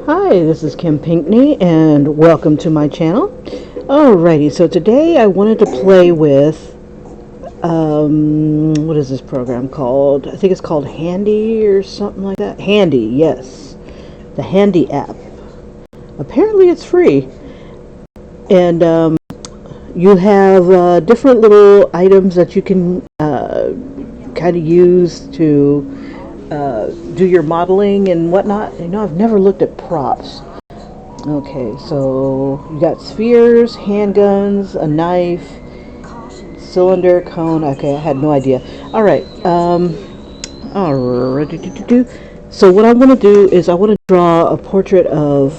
Hi, this is Kim Pinkney and welcome to my channel. Alrighty, so today I wanted to play with, what is this program called? I think it's called Handy or something like that. Handy, yes. The Handy app. Apparently it's free. And you have different little items that you can kind of use to do your modeling and whatnot. You know, I've never looked at props. Okay, so you got spheres, handguns, a knife, cylinder, cone. Okay, I had no idea. All right. Alright. So what I'm going to do is I want to draw a portrait of,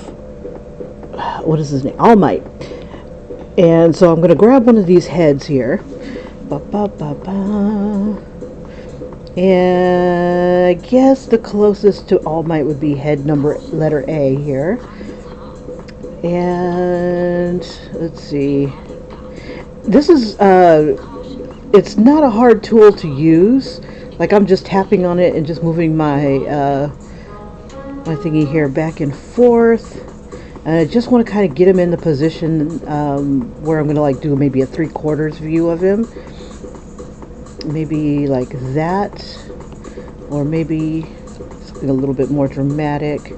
what is his name? All Might. And so I'm going to grab one of these heads here. Ba, ba, ba, ba. And I guess the closest to All Might would be head letter A here. And let's see. This is it's not a hard tool to use. Like, I'm just tapping on it and just moving my my thingy here back and forth. And I just want to kind of get him in the position where I'm going to like do maybe a 3/4 view of him. Maybe like that, or maybe something a little bit more dramatic.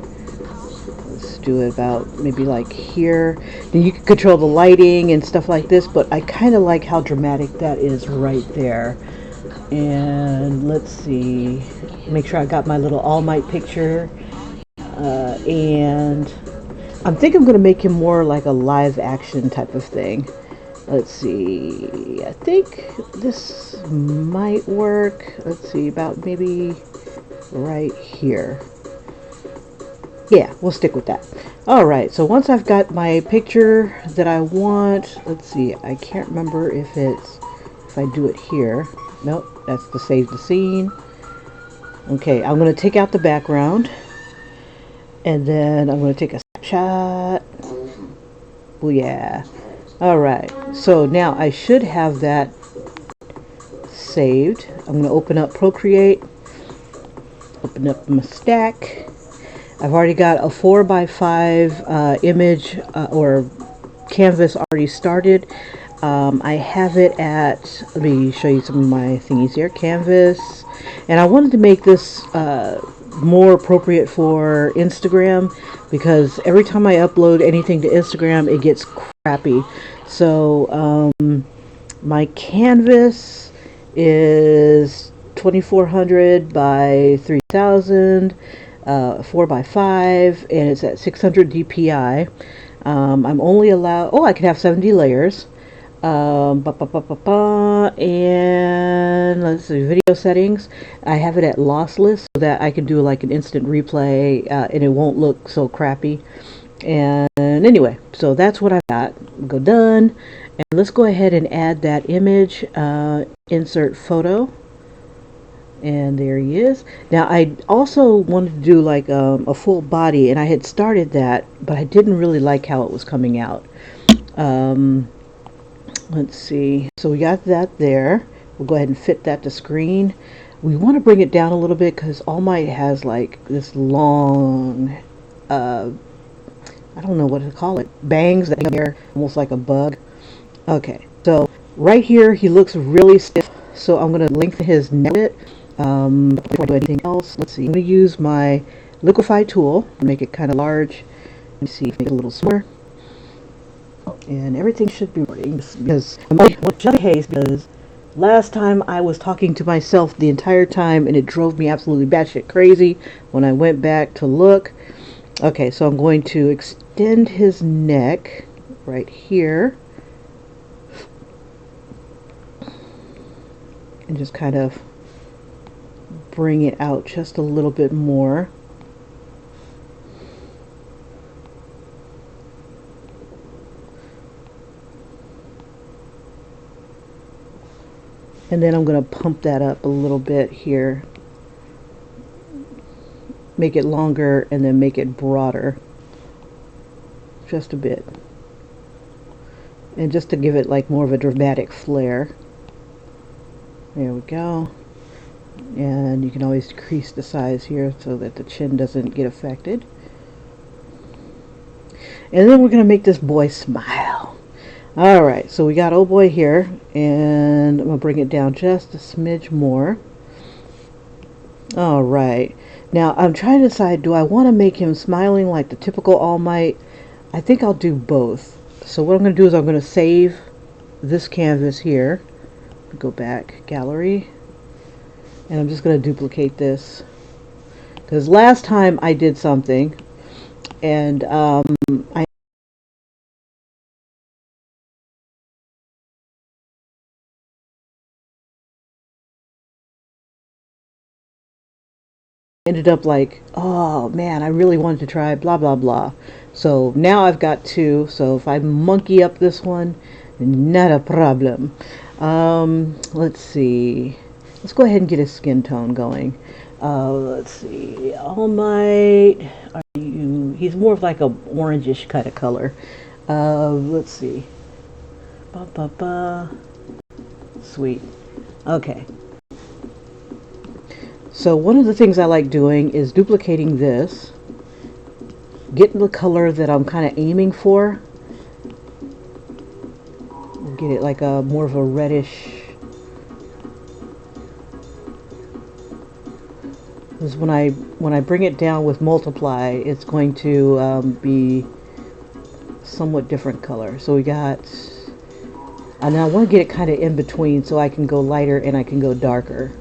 Let's do it about maybe like here. Then you can control the lighting and stuff like this, but I kind of like how dramatic that is right there. And let's see, make sure I got my little All Might picture. And I'm thinking I'm going to make him more like a live action type of thing. Let's see, I think this might work. Let's see, about maybe right here. Yeah, we'll stick with that. Alright, so once I've got my picture that I want, let's see, I can't remember if I do it here. Nope, that's to save the scene. Okay, I'm going to take out the background, and then I'm going to take a snapshot. Oh yeah. Alright, so now I should have that saved. I'm going to open up Procreate, open up my stack. I've already got a 4x5 image or canvas already started. I have it at, let me show you some of my thingies here, canvas. And I wanted to make this more appropriate for Instagram, because every time I upload anything to Instagram, it gets crappy. So my canvas is 2400 by 3000, 4x5, and it's at 600 dpi. I'm only allowed, oh, I can have 70 layers. And let's see, video settings, I have it at lossless so that I can do like an instant replay and it won't look so crappy. And anyway, so that's what I've got. Go done, and let's go ahead and add that image. Insert photo, and there he is. Now I also wanted to do like a full body, and I had started that, but I didn't really like how it was coming out. Let's see, so we got that there. We'll go ahead and fit that to screen. We want to bring it down a little bit because All Might has like this long I don't know what to call it, bangs that are almost like a bug. Okay, so right here he looks really stiff, so I'm going to lengthen his neck a bit. Before I do anything else, let's see, I'm going to use my liquify tool and make it kind of large. Let me see, make it a little smaller. And everything should be working, because I'm just haze, because last time I was talking to myself the entire time and it drove me absolutely batshit crazy when I went back to look. Okay, so I'm going to extend his neck right here and just kind of bring it out just a little bit more. And then I'm going to pump that up a little bit here. Make it longer and then make it broader. Just a bit. And just to give it like more of a dramatic flair. There we go. And you can always decrease the size here so that the chin doesn't get affected. And then we're going to make this boy smile. Alright, so we got old boy here, and I'm going to bring it down just a smidge more. Alright, now I'm trying to decide, do I want to make him smiling like the typical All Might? I think I'll do both. So what I'm going to do is I'm going to save this canvas here. Go back, gallery, and I'm just going to duplicate this. Because last time I did something, and I ended up like, oh man, I really wanted to try blah blah blah. So now I've got two, so if I monkey up this one, not a problem. Let's see, let's go ahead and get his skin tone going. Let's see, All Might, are you, he's more of like a orangish kind of color. Let's see, ba ba ba, sweet. Okay, so one of the things I like doing is duplicating this, getting the color that I'm kind of aiming for. Get it like a more of a reddish. Because when I bring it down with multiply, it's going to be somewhat different color. So we got, and I want to get it kind of in between so I can go lighter and I can go darker.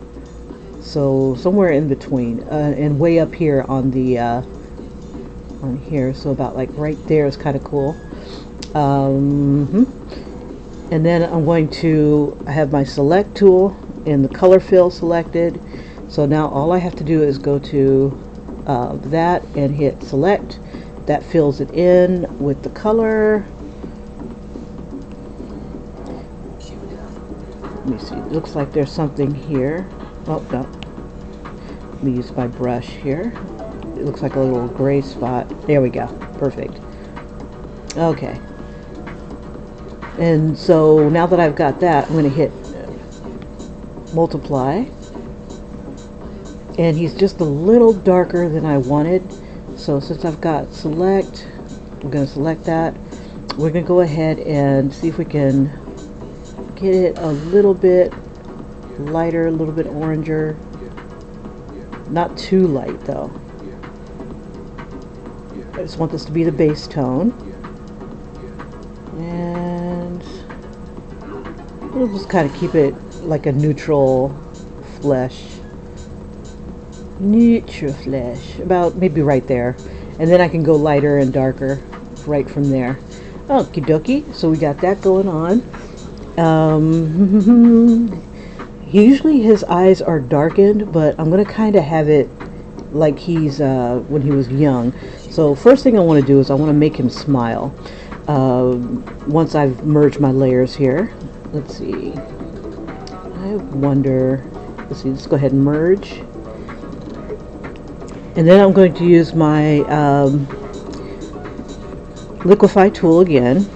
So somewhere in between, and way up here on the on here, so about like right there is kind of cool. And then I'm going to have my select tool and the color fill selected. So now all I have to do is go to that and hit select. That fills it in with the color. Let me see, it looks like there's something here. Oh no, let me use my brush here. It looks like a little gray spot. There we go, perfect. Okay, and so now that I've got that, I'm going to hit multiply, and he's just a little darker than I wanted. So since I've got select, I'm going to select that. We're going to go ahead and see if we can get it a little bit lighter, a little bit oranger. Not too light though. I just want this to be the base tone. And we'll just kind of keep it like a neutral flesh. Neutral flesh. About maybe right there. And then I can go lighter and darker right from there. Okie dokie. So we got that going on. Usually his eyes are darkened, but I'm going to kind of have it like he's when he was young. So first thing I want to do is I want to make him smile. Once I've merged my layers here. Let's see. I wonder, let's see, let's go ahead and merge. And then I'm going to use my liquify tool again.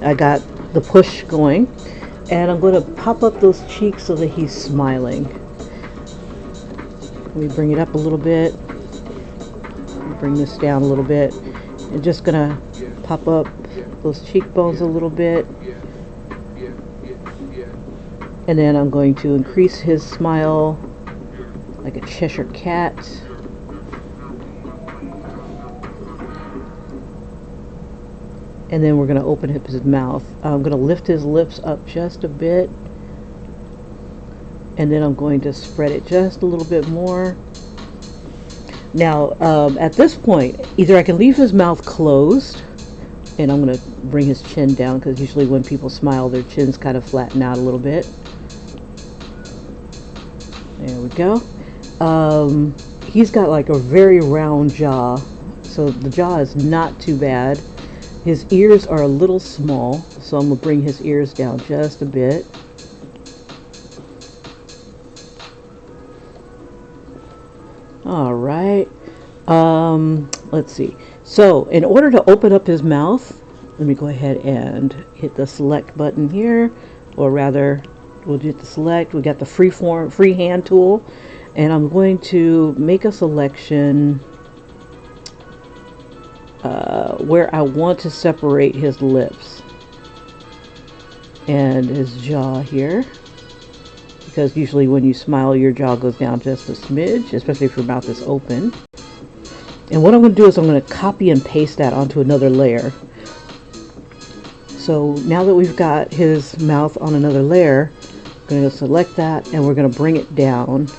I got the push going. And I'm going to pop up those cheeks so that he's smiling. Let me bring it up a little bit. Bring this down a little bit. I'm just going to pop up those cheekbones a little bit. And then I'm going to increase his smile like a Cheshire cat. And then we're going to open up his mouth. I'm going to lift his lips up just a bit. And then I'm going to spread it just a little bit more. Now, at this point, either I can leave his mouth closed, and I'm going to bring his chin down, because usually when people smile, their chins kind of flatten out a little bit. There we go. He's got like a very round jaw, so the jaw is not too bad. His ears are a little small, so I'm going to bring his ears down just a bit. Alright, let's see. So, in order to open up his mouth, let me go ahead and hit the select button here, or rather, we'll do the select. We got the freehand tool. And I'm going to make a selection where I want to separate his lips and his jaw here, because usually when you smile your jaw goes down just a smidge, especially if your mouth is open. And what I'm going to do is I'm going to copy and paste that onto another layer. So now that we've got his mouth on another layer, I'm going to select that and we're going to bring it down.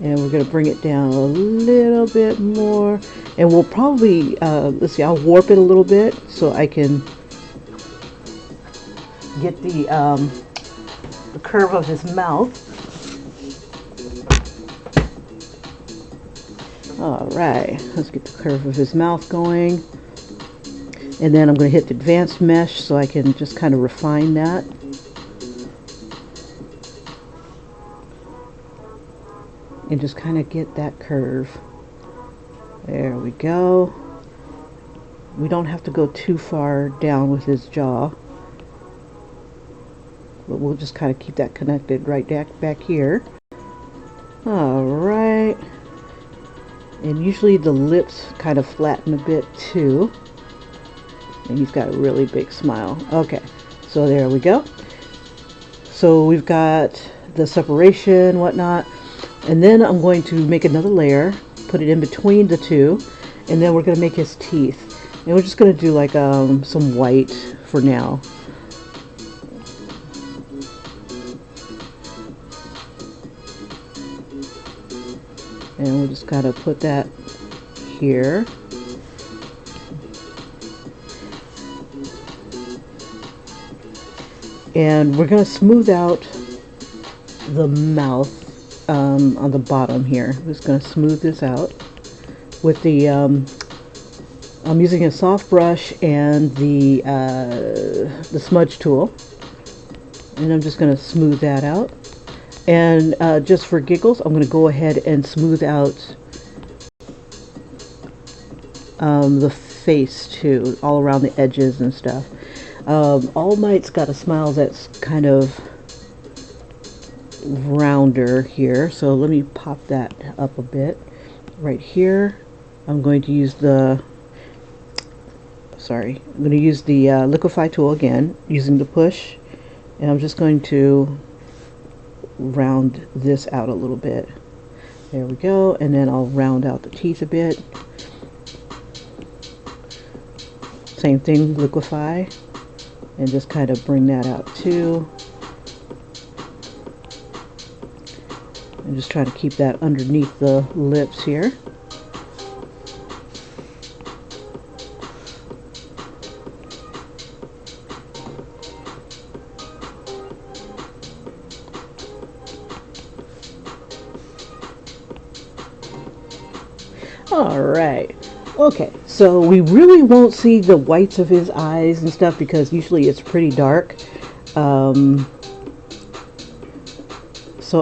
And we're going to bring it down a little bit more. And we'll probably, let's see, I'll warp it a little bit so I can get the curve of his mouth. All right, let's get the curve of his mouth going. And then I'm going to hit the advanced mesh so I can just kind of refine that. And just kind of get that curve. There we go. We don't have to go too far down with his jaw, but we'll just kind of keep that connected right back here. All right. And usually the lips kind of flatten a bit too. And he's got a really big smile. Okay, so there we go. So we've got the separation, whatnot. And then I'm going to make another layer, put it in between the two, and then we're going to make his teeth. And we're just going to do like some white for now. And we'll just kind of put that here. And we're going to smooth out the mouth on the bottom here. I'm just going to smooth this out with the I'm using a soft brush and the smudge tool, and I'm just going to smooth that out. And just for giggles, I'm going to go ahead and smooth out the face too, all around the edges and stuff. All Might's got a smile that's kind of rounder here, so let me pop that up a bit. Right here, I'm going to use the liquify tool again, using the push, and I'm just going to round this out a little bit. There we go. And then I'll round out the teeth a bit. Same thing, liquify, and just kind of bring that out too. I'm just trying to keep that underneath the lips here. All right. Okay, so we really won't see the whites of his eyes and stuff because usually it's pretty dark. So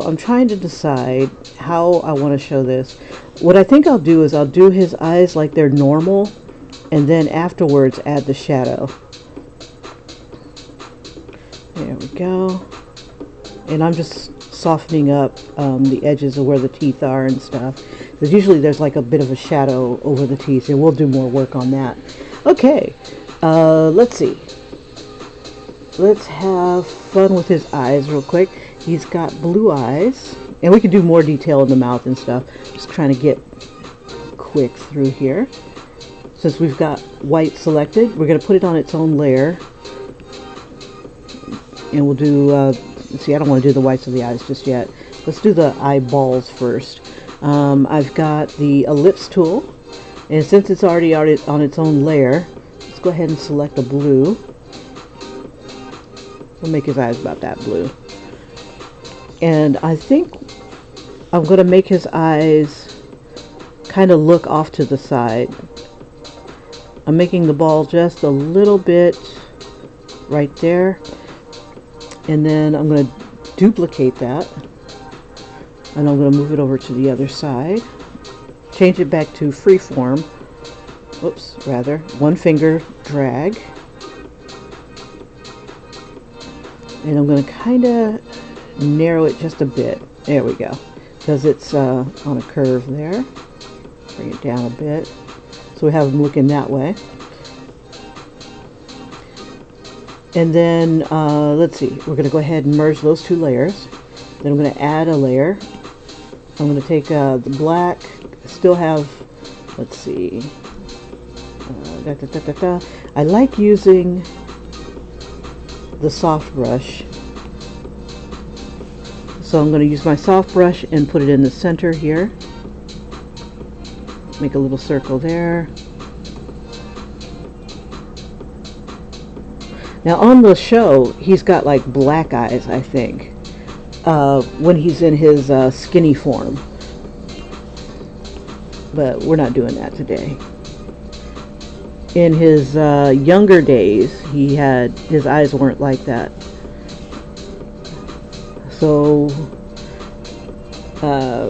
I'm trying to decide how I want to show this. What I think I'll do is I'll do his eyes like they're normal, and then afterwards add the shadow. There we go. And I'm just softening up the edges of where the teeth are and stuff. Because usually there's like a bit of a shadow over the teeth, and we'll do more work on that. Okay, let's see. Let's have fun with his eyes real quick. He's got blue eyes, and we can do more detail in the mouth and stuff. Just trying to get quick through here. Since we've got white selected, we're going to put it on its own layer. And we'll do, let's see, I don't want to do the whites of the eyes just yet. Let's do the eyeballs first. I've got the ellipse tool, and since it's already on its own layer, let's go ahead and select a blue. We'll make his eyes about that blue. And I think I'm going to make his eyes kind of look off to the side. I'm making the ball just a little bit right there. And then I'm going to duplicate that. And I'm going to move it over to the other side. Change it back to freeform. Oops, rather. One finger drag. And I'm going to kind of narrow it just a bit. There we go. Because it's on a curve there. Bring it down a bit. So we have them looking that way. And then, let's see, we're going to go ahead and merge those two layers. Then I'm going to add a layer. I'm going to take the black, still have, let's see, I like using the soft brush. So I'm going to use my soft brush and put it in the center here. Make a little circle there. Now on the show, he's got like black eyes, I think, when he's in his skinny form. But we're not doing that today. In his younger days, his eyes weren't like that. So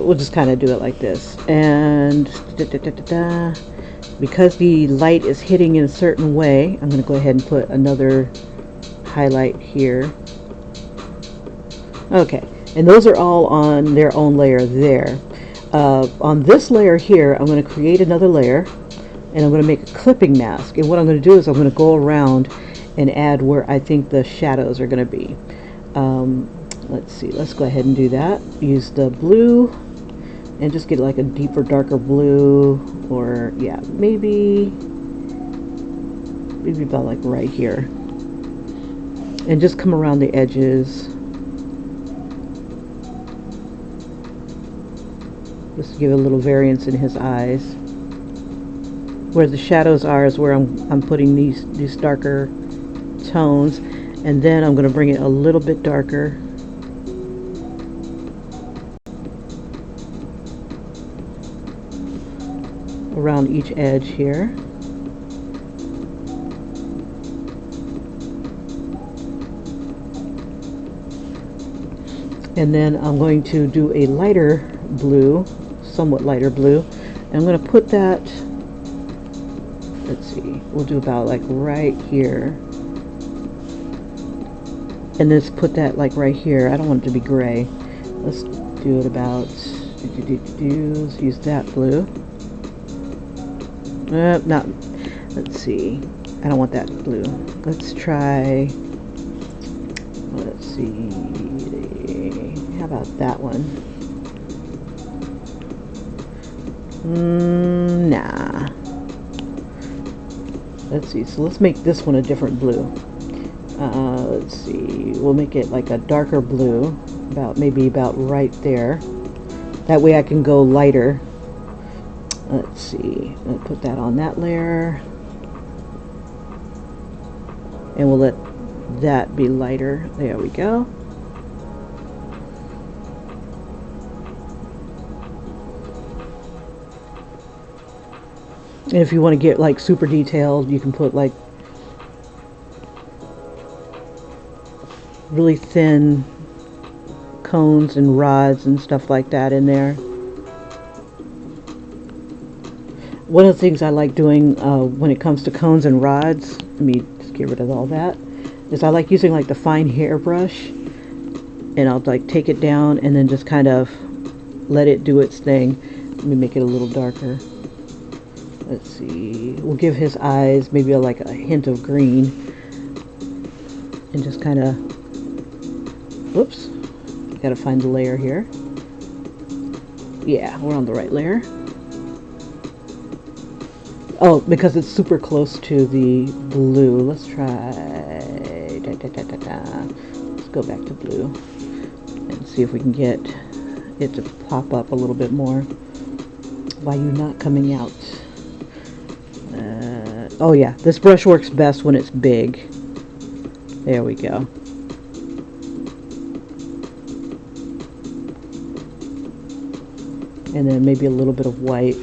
we'll just kind of do it like this. And because the light is hitting in a certain way, I'm going to go ahead and put another highlight here. Okay, and those are all on their own layer there. On this layer here, I'm going to create another layer, and I'm going to make a clipping mask. And what I'm going to do is I'm going to go around and add where I think the shadows are going to be. Let's see, let's go ahead and do that. Use the blue and just get like a deeper, darker blue, or yeah, maybe about like right here. And just come around the edges. Just to give a little variance in his eyes. Where the shadows are is where I'm putting these darker tones, and then I'm going to bring it a little bit darker. Around each edge here. And then I'm going to do a lighter blue, somewhat lighter blue. And I'm going to put that, let's see, we'll do about like right here. And let's put that like right here. I don't want it to be gray. Let's do it about, let's use that blue. No, let's see. I don't want that blue. Let's try, let's see, how about that one? Nah. Let's see, so let's make this one a different blue. Let's see, we'll make it like a darker blue, maybe about right there. That way I can go lighter. Let's see, I'll put that on that layer, and we'll let that be lighter. There we go. And if you want to get like super detailed, you can put like really thin cones and rods and stuff like that in there. One of the things I like doing when it comes to cones and rods, let me just get rid of all that, is I like using like the fine hairbrush, and I'll like take it down and then just kind of let it do its thing. Let me make it a little darker. Let's see, we'll give his eyes maybe like a hint of green, and just kind of, whoops, gotta find the layer here. Yeah, we're on the right layer. Oh, because it's super close to the blue. Let's try, let's go back to blue and see if we can get it to pop up a little bit more. Why are you not coming out? Oh yeah, this brush works best when it's big. There we go. And then maybe a little bit of white.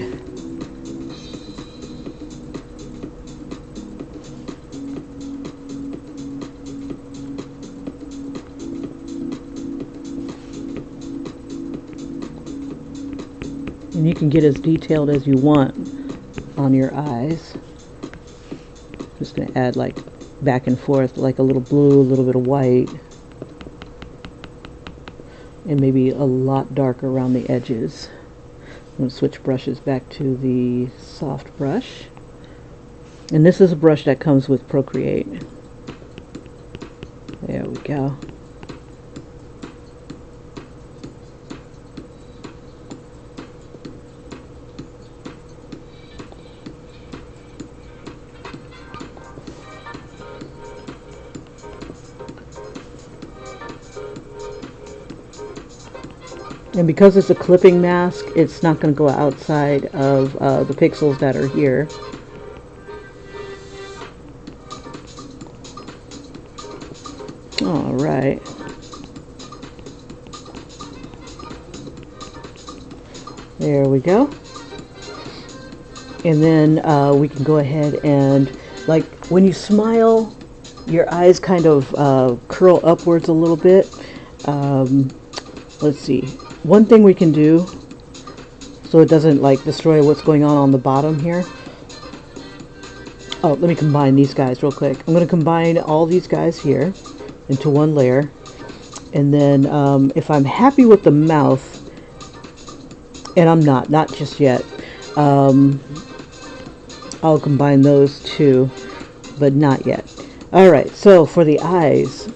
And you can get as detailed as you want on your eyes. Just going to add like back and forth, like a little blue, a little bit of white. and maybe a lot darker around the edges. I'm going to switch brushes back to the soft brush. And this is a brush that comes with Procreate. There we go. And because it's a clipping mask, it's not going to go outside of the pixels that are here. All right. There we go. And then we can go ahead and, like, when you smile, your eyes kind of curl upwards a little bit. Let's see. One thing we can do, so it doesn't like destroy what's going on the bottom here. Oh, let me combine these guys real quick. I'm going to combine all these guys here into one layer. And then if I'm happy with the mouth, and I'm not just yet, I'll combine those two, but not yet. Alright, so for the eyes,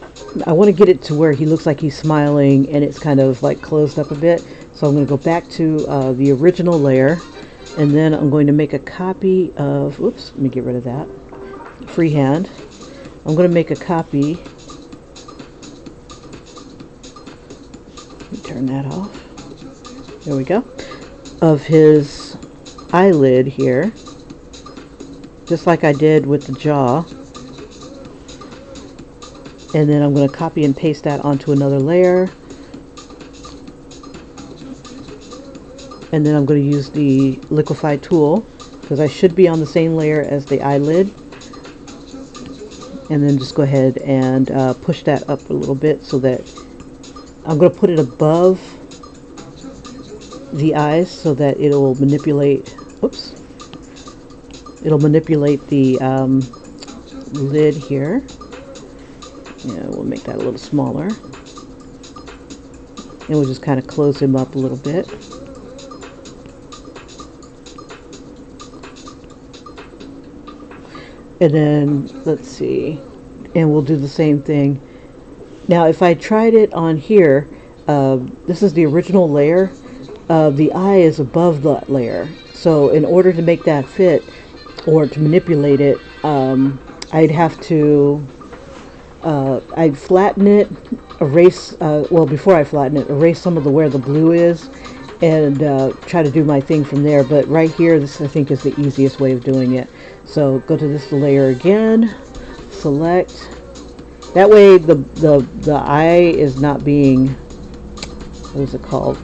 I want to get it to where he looks like he's smiling and it's kind of like closed up a bit. So I'm going to go back to the original layer, and then I'm going to make a copy of, oops, let me get rid of that, freehand. I'm going to make a copy, let me turn that off, there we go, of his eyelid here, just like I did with the jaw. And then I'm going to copy and paste that onto another layer. And then I'm going to use the liquify tool, because I should be on the same layer as the eyelid. And then just go ahead and push that up a little bit so that I'm going to put it above the eyes so that it'll manipulate, oops, it'll manipulate the lid here. Yeah, we'll make that a little smaller. And we'll just kind of close him up a little bit. And then, let's see, and we'll do the same thing. Now, if I tried it on here, this is the original layer. The eye is above that layer. So in order to make that fit, or to manipulate it, I'd have to I'd flatten it, erase, well, before I flatten it, erase some of where the blue is, and try to do my thing from there. But right here, this I think is the easiest way of doing it. So go to this layer again, select. That way the eye is not being, what is it called,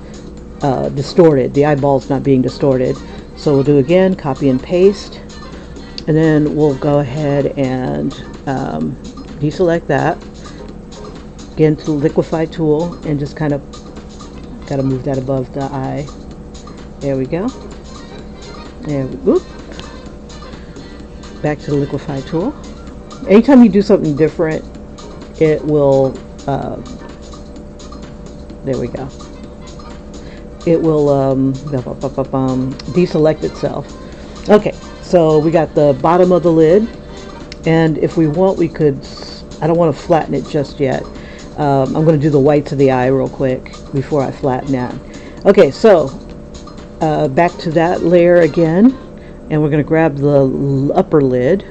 distorted. The eyeball's not being distorted. So we'll do again, copy and paste, and then we'll go ahead and deselect that, again to the liquify tool, and just kind of got to move that above the eye. There we go. There we go. Back to the liquify tool. Anytime you do something different, it will there we go, it will deselect itself. Okay, so we got the bottom of the lid, and if we want, we could, I don't want to flatten it just yet. I'm going to do the whites of the eye real quick before I flatten that. Okay, so back to that layer again, and we're going to grab the upper lid,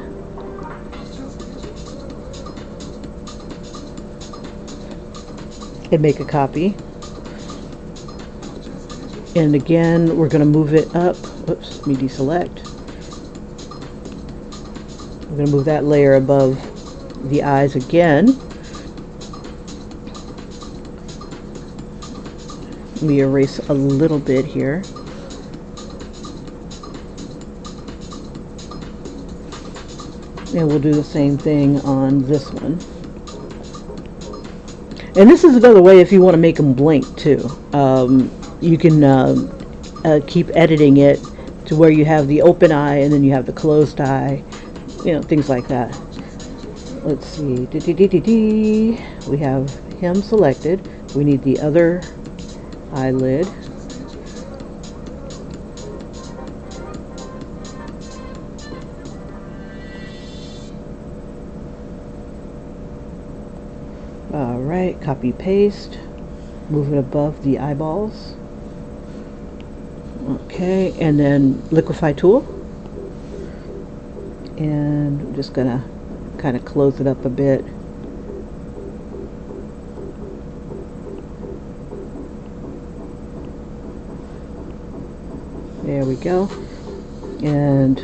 and make a copy. And again, we're going to move it up. Oops, let me deselect. We're going to move that layer above the eyes again. Let me erase a little bit here. And we'll do the same thing on this one. And this is another way if you want to make them blink too. You can keep editing it to where you have the open eye and then you have the closed eye, you know, things like that. Let's see, we have him selected. We need the other eyelid. Alright, copy paste, move it above the eyeballs. Okay, and then liquify tool. And I'm just gonna kind of close it up a bit. There we go. And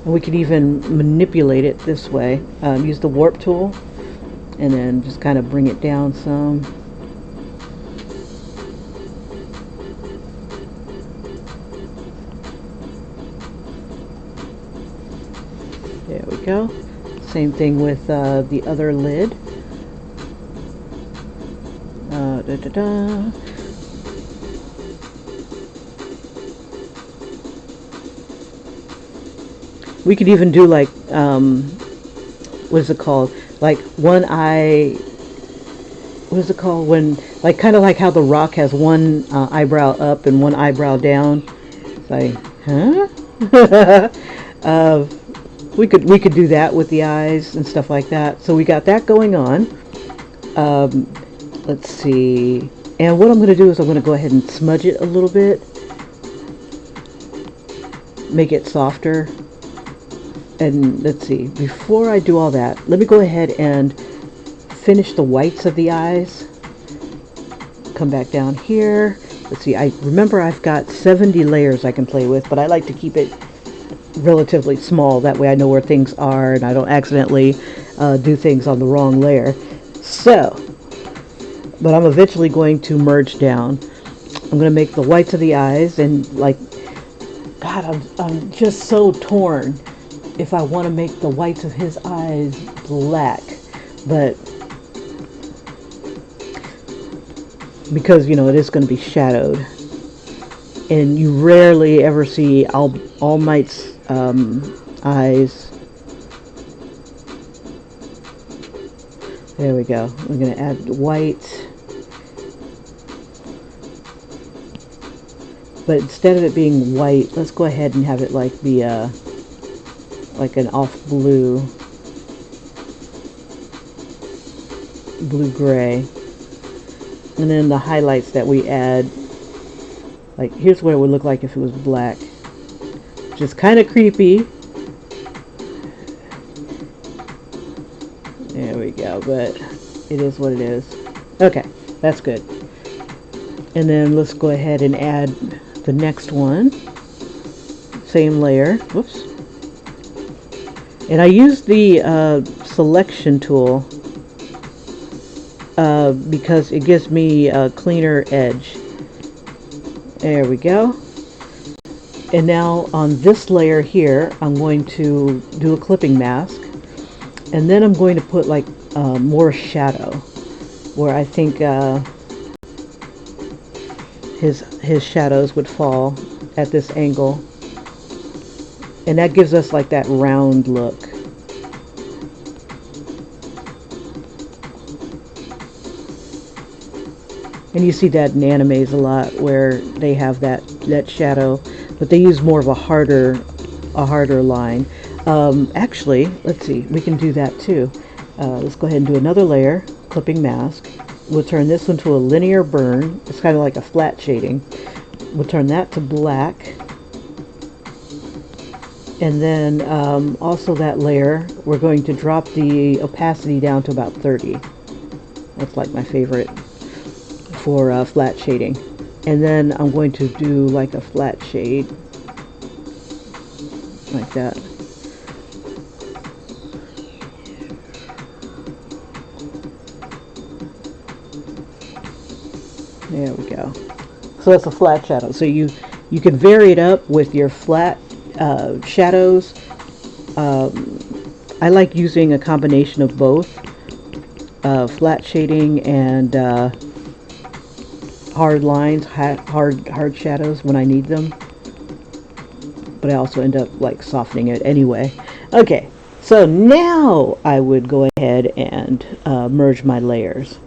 we can even manipulate it this way. Use the warp tool and then just kind of bring it down some. There we go. Same thing with the other lid. We could even do like, what is it called? Like one eye, what is it called? When, like, kind of like how The Rock has one eyebrow up and one eyebrow down. It's like, huh? We could do that with the eyes and stuff like that. So we got that going on. Let's see. And what I'm going to do is I'm going to go ahead and smudge it a little bit. Make it softer. And let's see, before I do all that, let me go ahead and finish the whites of the eyes. Come back down here. Let's see, I remember I've got 70 layers I can play with, but I like to keep it relatively small. That way I know where things are and I don't accidentally do things on the wrong layer. So, but I'm eventually going to merge down. I'm going to make the whites of the eyes, and like, God, I'm just so torn if I want to make the whites of his eyes black, but because, you know, it is going to be shadowed, and you rarely ever see All Might's eyes. There we go. We're going to add white, but instead of it being white, let's go ahead and have it like the like an off blue gray. And then the highlights that we add, like, here's what it would look like if it was black. Just kind of creepy. There we go, but it is what it is. Okay, that's good. And then let's go ahead and add the next one. Same layer. Whoops. And I use the selection tool because it gives me a cleaner edge. There we go. And now on this layer here, I'm going to do a clipping mask. And then I'm going to put like more shadow, where I think his shadows would fall at this angle. And that gives us like that round look. And you see that in animes a lot, where they have that shadow, but they use more of a harder line. Actually, let's see, we can do that too. Let's go ahead and do another layer, clipping mask. We'll turn this one to a linear burn. It's kind of like a flat shading. We'll turn that to black. And then also that layer, we're going to drop the opacity down to about 30. That's like my favorite for flat shading. And then I'm going to do like a flat shade, like that. There we go. So that's a flat shadow. So you can vary it up with your flat shadows. I like using a combination of both flat shading and hard lines, hard shadows when I need them. But I also end up like softening it anyway. Okay, So now I would go ahead and merge my layers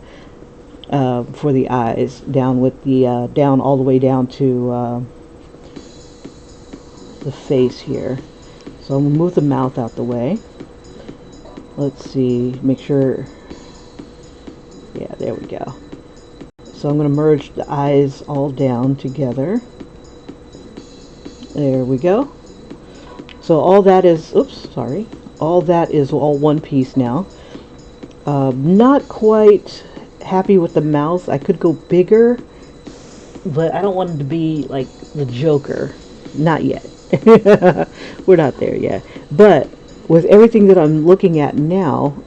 for the eyes down with the down all the way down to the face here. So I'm gonna move the mouth out the way. Let's see, make sure. Yeah, there we go. So I'm going to merge the eyes all down together. There we go. So all that is, oops, sorry. All that is all one piece now. Not quite happy with the mouth. I could go bigger, but I don't want it to be like the Joker. Not yet. We're not there yet. But with everything that I'm looking at now,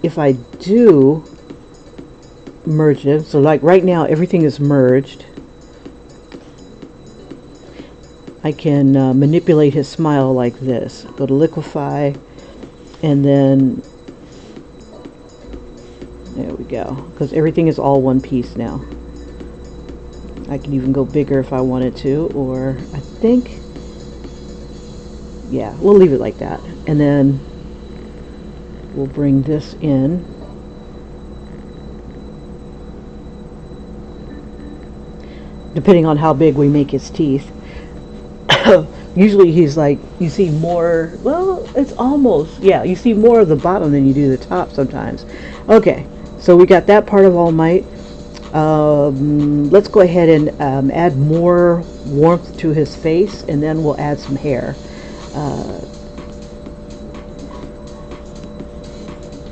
if I do merge them, so like right now everything is merged, I can manipulate his smile like this. Go to liquefy, and then there we go, because everything is all one piece now. I can even go bigger if I wanted to, or I think, yeah, we'll leave it like that. And then we'll bring this in. Depending on how big we make his teeth. Usually he's like, you see more, well, it's almost, yeah, you see more of the bottom than you do the top sometimes. Okay, so we got that part of All Might. Let's go ahead and add more warmth to his face, and then we'll add some hair.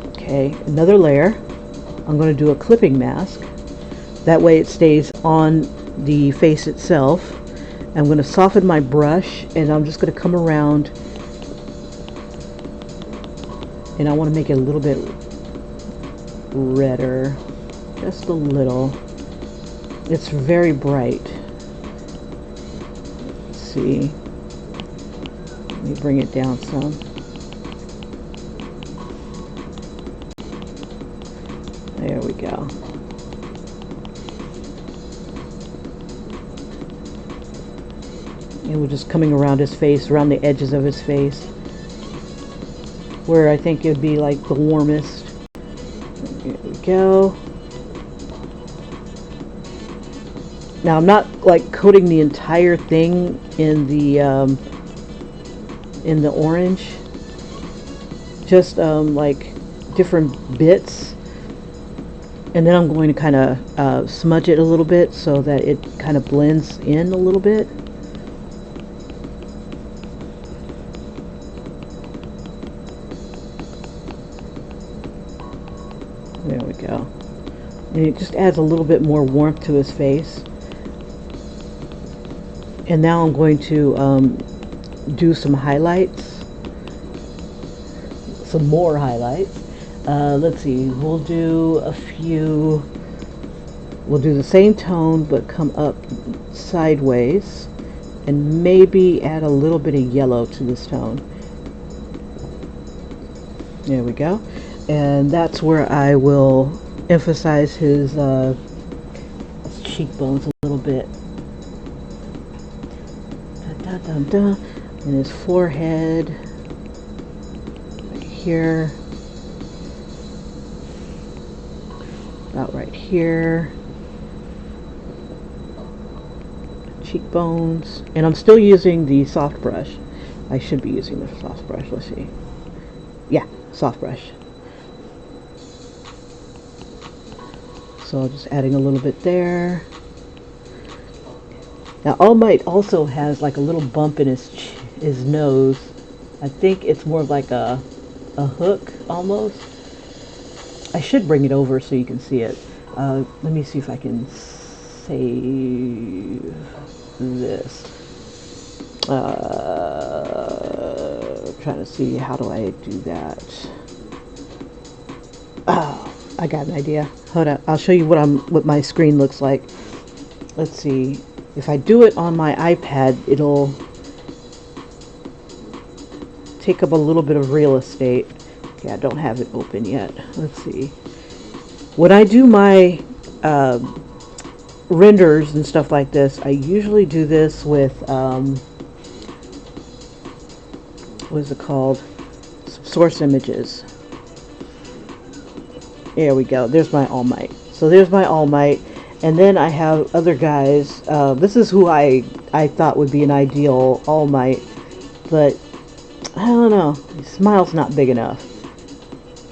Okay, another layer. I'm going to do a clipping mask. That way it stays on the face itself. I'm going to soften my brush, and I'm just going to come around, and I want to make it a little bit redder, just a little. It's very bright. Let's see. Let me bring it down some. There we go. And we're just coming around his face, around the edges of his face, where I think it would be like the warmest. There we go. Now I'm not like coating the entire thing in the orange, just like different bits, and then I'm going to kind of smudge it a little bit so that it kind of blends in a little bit. There we go. And it just adds a little bit more warmth to his face. And now I'm going to do some highlights. Some more highlights. Let's see, we'll do a few. We'll do the same tone but come up sideways, and maybe add a little bit of yellow to this tone. There we go. And that's where I will emphasize his cheekbones a little bit. Da, da, da, da. And his forehead right here, about right here, cheekbones. And I'm still using the soft brush. I should be using the soft brush. Let's see. Yeah, soft brush. So just adding a little bit there. Now All Might also has like a little bump in his nose. I think it's more like a hook almost. I should bring it over so you can see it. Let me see if I can save this. Trying to see, how do I do that? Oh, I got an idea. Hold up, I'll show you what my screen looks like. Let's see. If I do it on my iPad, it'll take up a little bit of real estate. Okay, I don't have it open yet. Let's see. When I do my renders and stuff like this, I usually do this with what is it called? source images. There we go. There's my All Might. So there's my All Might. And then I have other guys. This is who I thought would be an ideal All Might. But I don't know. His smile's not big enough.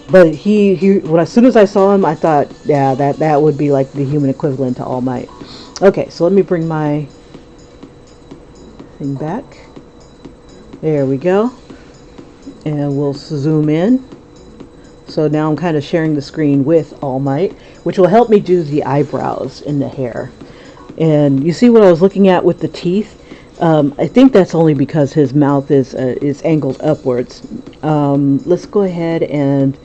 But when as soon as I saw him, I thought, yeah, that would be like the human equivalent to All Might. Okay, so let me bring my thing back. There we go. And we'll zoom in. So now I'm kind of sharing the screen with All Might, which will help me do the eyebrows and the hair. And you see what I was looking at with the teeth? I think that's only because his mouth is angled upwards. Let's go ahead and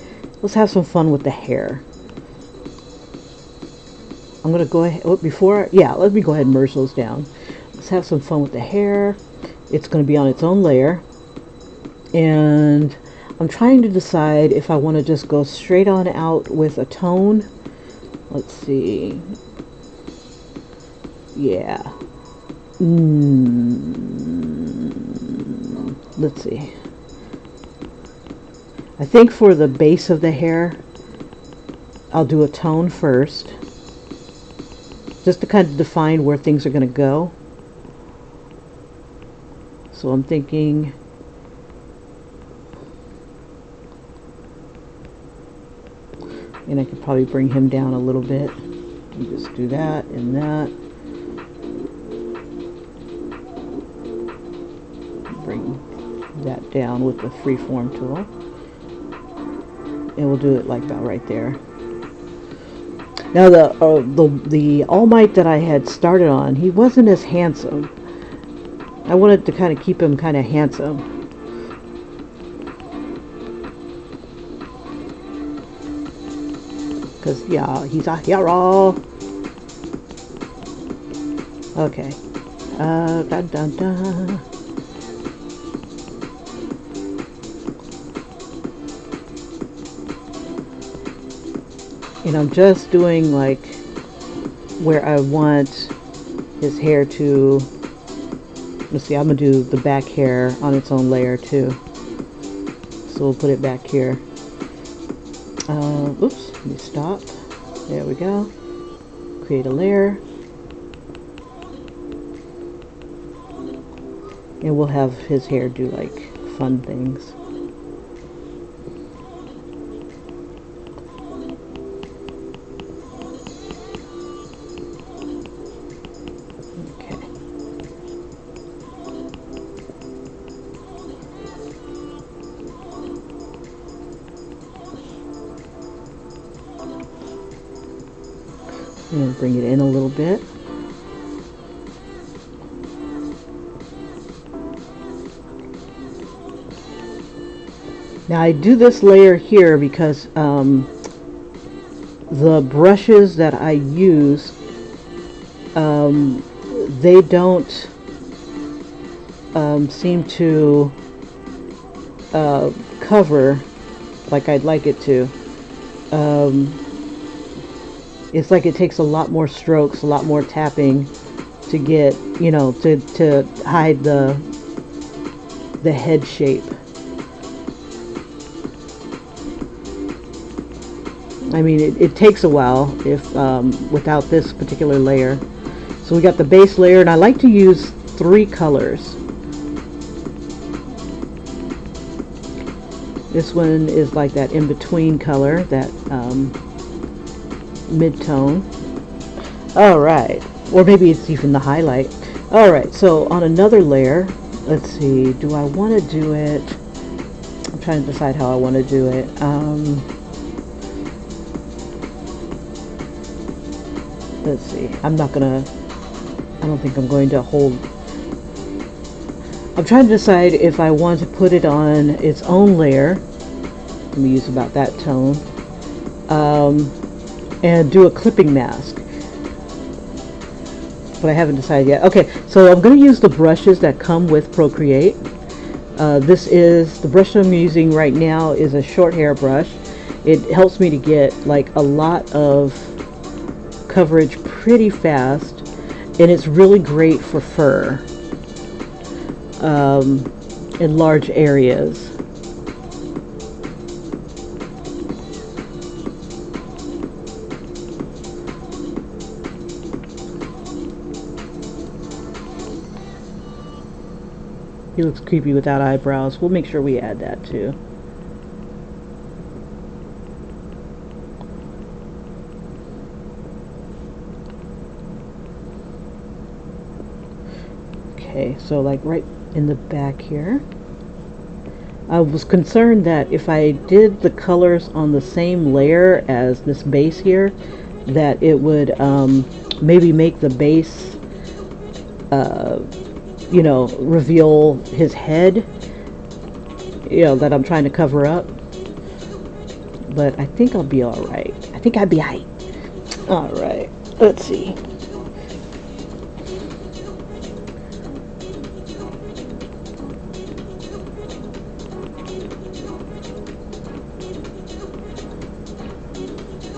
let's have some fun with the hair. I'm going to go ahead, let me go ahead and merge those down. Let's have some fun with the hair. It's going to be on its own layer. And I'm trying to decide if I want to just go straight on out with a tone. Let's see. Yeah. Let's see. I think for the base of the hair, I'll do a tone first, just to kind of define where things are going to go. So I'm thinking, and I could probably bring him down a little bit. And just do that and that. Bring that down with the freeform tool. And we'll do it like that right there. Now the All Might that I had started on, he wasn't as handsome. I wanted to kind of keep him kind of handsome. Because, yeah, he's a hero. Okay. Dun, dun, dun. And I'm just doing like where I want his hair to. Let's see, I'm going to do the back hair on its own layer too. So we'll put it back here. Oops, let me stop. There we go. Create a layer. And we'll have his hair do like fun things. And bring it in a little bit. Now I do this layer here because the brushes that I use, they don't seem to cover like I'd like it to. It's like it takes a lot more strokes, a lot more tapping to get, you know, to hide the head shape. I mean, it takes a while if without this particular layer. So we got the base layer, and I like to use 3 colors. This one is like that in-between color, that mid-tone. Alright, or maybe it's even the highlight. Alright, so on another layer, let's see, do I want to do it? I'm trying to decide how I want to do it. Let's see, I don't think I'm going to hold. I'm trying to decide if I want to put it on its own layer. Let me use about that tone. And do a clipping mask. But I haven't decided yet. Okay, so I'm going to use the brushes that come with Procreate. This is, the brush I'm using right now is a short hair brush. It helps me to get like a lot of coverage pretty fast, and it's really great for fur in large areas. He looks creepy without eyebrows. We'll make sure we add that too. Okay, so like right in the back here. I was concerned that if I did the colors on the same layer as this base here, that it would maybe make the base, you know, reveal his head, you know, that I'm trying to cover up. But I think I'll be alright. I think I'd be alright. Alright, let's see.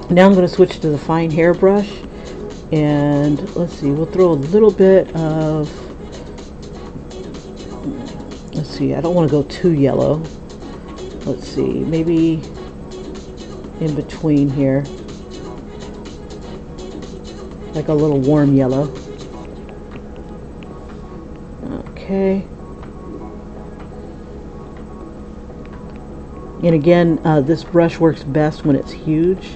Now I'm going to switch to the fine hairbrush, and let's see, we'll throw a little bit of, let's see, I don't want to go too yellow. Let's see, maybe in between here, like a little warm yellow. Okay. And again, this brush works best when it's huge.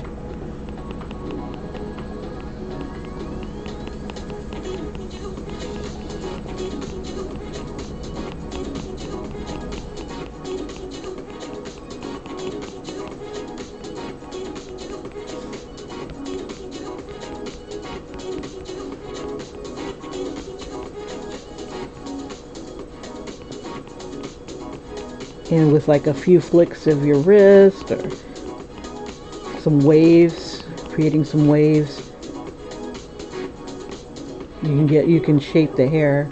And with like a few flicks of your wrist or some waves, creating some waves, you can shape the hair.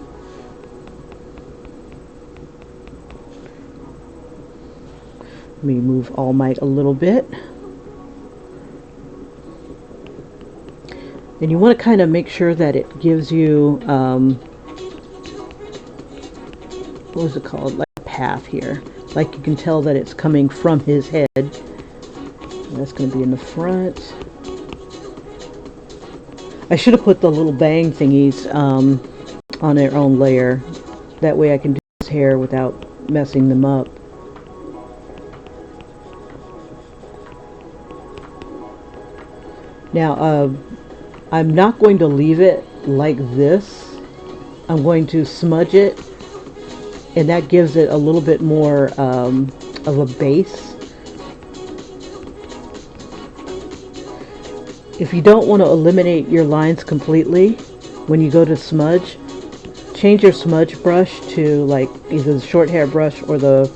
Let me move All Might a little bit. And you want to kind of make sure that it gives you what was it called, like a path here. Like you can tell that it's coming from his head. And that's going to be in the front. I should have put the little bang thingies on their own layer. That way I can do his hair without messing them up. Now, I'm not going to leave it like this. I'm going to smudge it, and that gives it a little bit more of a base. If you don't want to eliminate your lines completely, when you go to smudge, change your smudge brush to like either the short hair brush or the,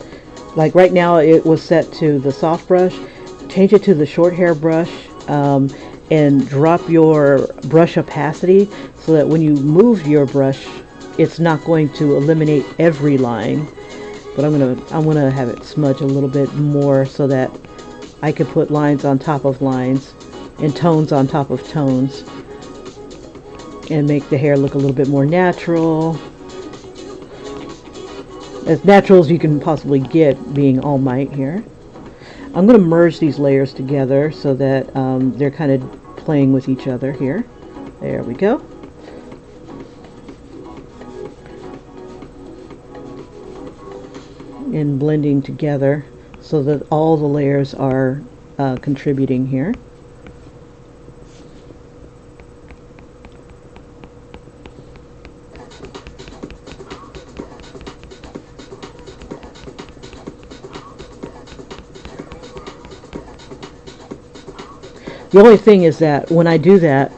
like right now it was set to the soft brush. Change it to the short hair brush, and drop your brush opacity so that when you move your brush, it's not going to eliminate every line. But I'm gonna have it smudge a little bit more so that I could put lines on top of lines and tones on top of tones and make the hair look a little bit more natural. As natural as you can possibly get, being All Might here. I'm going to merge these layers together so that they're kind of playing with each other here. There we go. And blending together so that all the layers are contributing here. The only thing is that when I do that,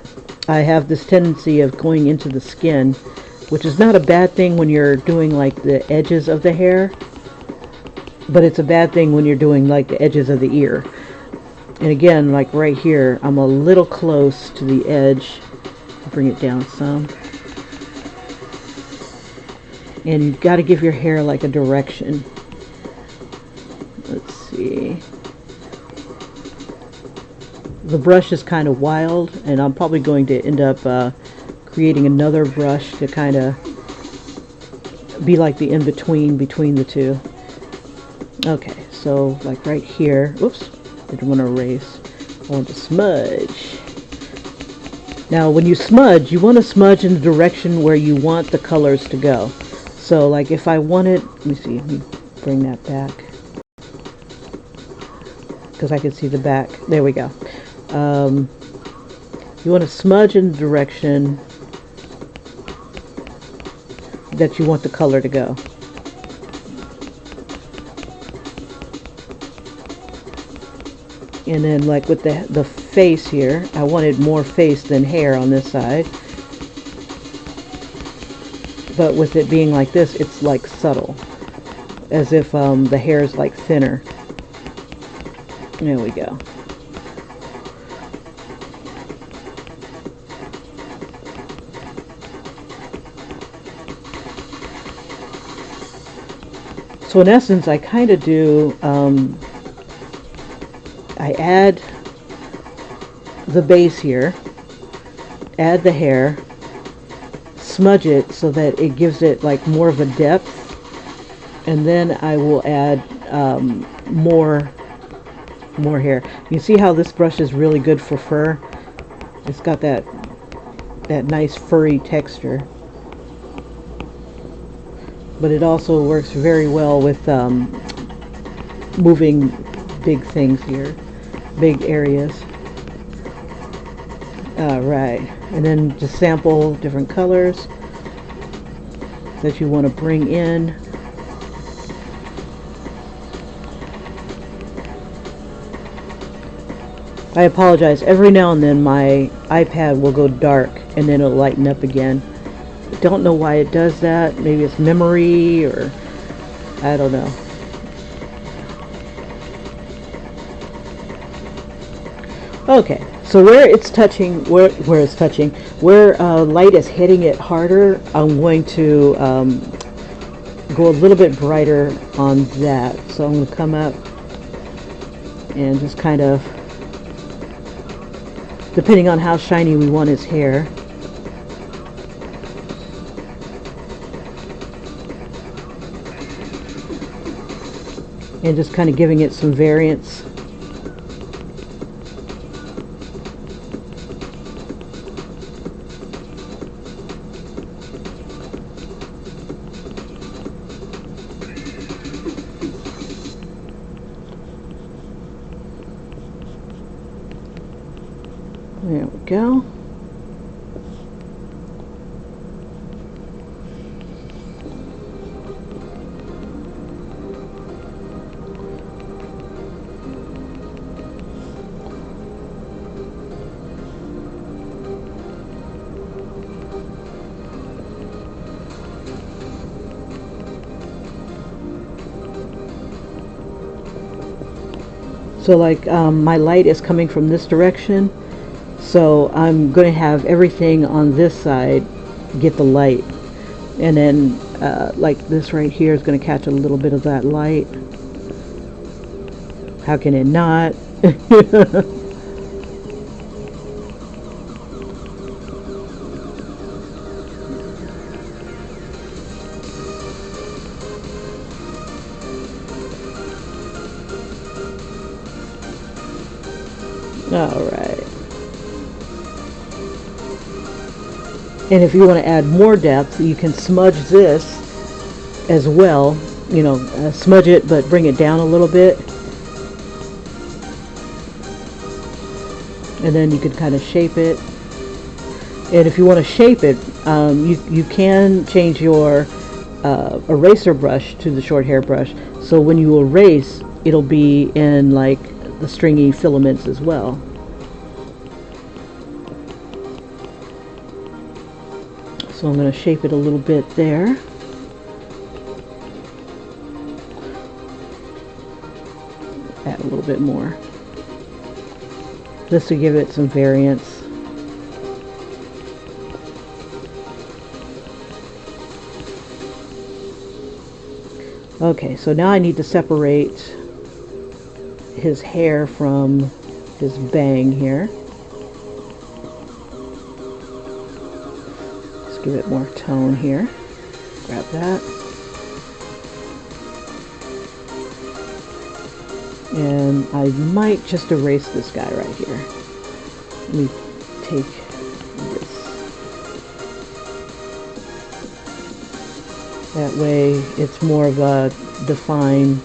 I have this tendency of going into the skin, which is not a bad thing when you're doing like the edges of the hair, but it's a bad thing when you're doing like the edges of the ear. And again, like right here, I'm a little close to the edge. Bring it down some. And you've got to give your hair like a direction. Let's see. The brush is kind of wild, and I'm probably going to end up creating another brush to kind of be like the in-between between the two. Okay, so like right here, oops, I didn't want to erase, I want to smudge. Now when you smudge, you want to smudge in the direction where you want the colors to go. So like if I wanted, let me see, let me bring that back because I can see the back. There we go. You want to smudge in the direction that you want the color to go. And then like with the face here, I wanted more face than hair on this side. But with it being like this, it's like subtle, as if the hair is like thinner. There we go. So in essence, I kind of do, I add the base here, add the hair, smudge it so that it gives it like more of a depth, and then I will add more hair. You see how this brush is really good for fur? It's got that nice furry texture, but it also works very well with moving big things here, big areas. Alright, and then just sample different colors that you want to bring in. I apologize, every now and then my iPad will go dark and then it'll lighten up again. I don't know why it does that. Maybe it's memory, or I don't know. Okay, so where it's touching, where light is hitting it harder, I'm going to go a little bit brighter on that. So I'm going to come up and just kind of, depending on how shiny we want his hair. And just kind of giving it some variance. There we go. So like my light is coming from this direction, so I'm going to have everything on this side get the light, and then like this right here is going to catch a little bit of that light. How can it not? Alright. And if you want to add more depth, you can smudge this as well. You know, smudge it but bring it down a little bit. And then you can kind of shape it. And if you want to shape it, you can change your eraser brush to the short hair brush. So when you erase, it'll be in like the stringy filaments as well. So I'm going to shape it a little bit there. Add a little bit more. Just to give it some variance. Okay, so now I need to separate his hair from his bang here. Let's give it more tone here. Grab that. And I might just erase this guy right here. Let me take this. That way it's more of a defined.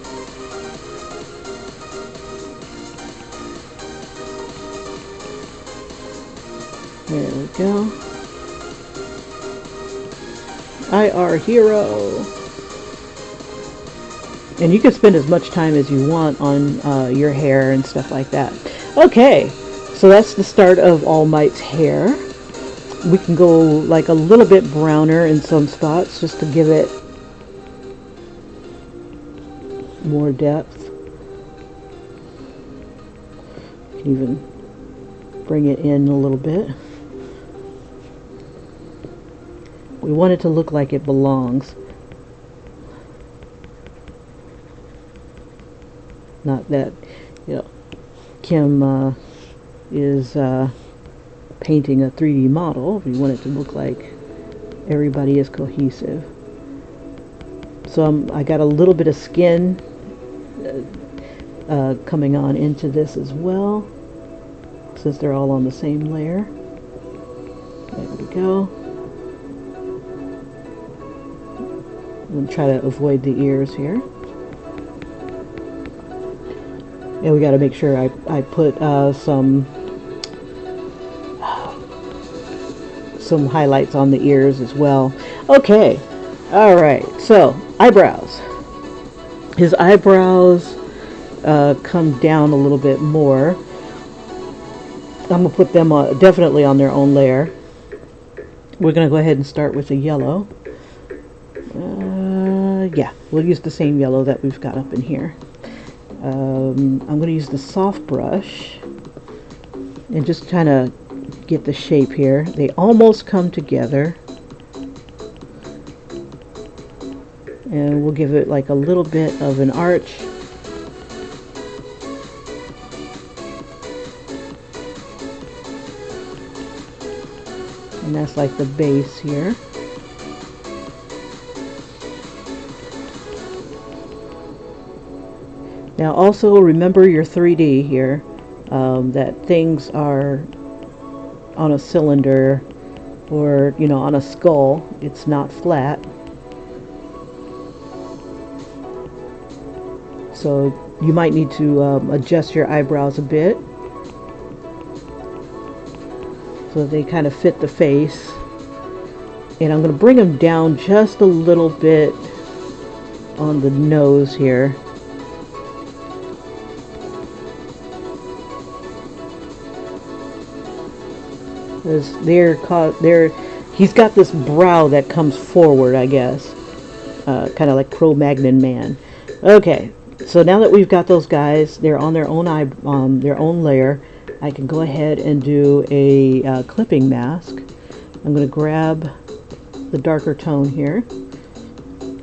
There we go. IR hero. And you can spend as much time as you want on your hair and stuff like that. Okay, so that's the start of All Might's hair. We can go like a little bit browner in some spots just to give it more depth. You can even bring it in a little bit. We want it to look like it belongs. Not that, you know, Kim is painting a 3D model. We want it to look like everybody is cohesive. So I got a little bit of skin coming on into this as well, since they're all on the same layer. There we go. I'm going to try to avoid the ears here. And we got to make sure I put some highlights on the ears as well. Okay, all right. So eyebrows. His eyebrows come down a little bit more. I'm gonna put them definitely on their own layer. We're gonna go ahead and start with the yellow. Yeah, we'll use the same yellow that we've got up in here. I'm going to use the soft brush and just kind of get the shape here. They almost come together, and we'll give it like a little bit of an arch. And that's like the base here. Now also remember your 3D here, that things are on a cylinder or, you know, on a skull. It's not flat. So you might need to adjust your eyebrows a bit so that they kind of fit the face. And I'm going to bring them down just a little bit on the nose here. He's got this brow that comes forward, I guess, kind of like Cro-Magnon man. Okay, so now that we've got those guys, they're on their own layer. I can go ahead and do a clipping mask. I'm going to grab the darker tone here,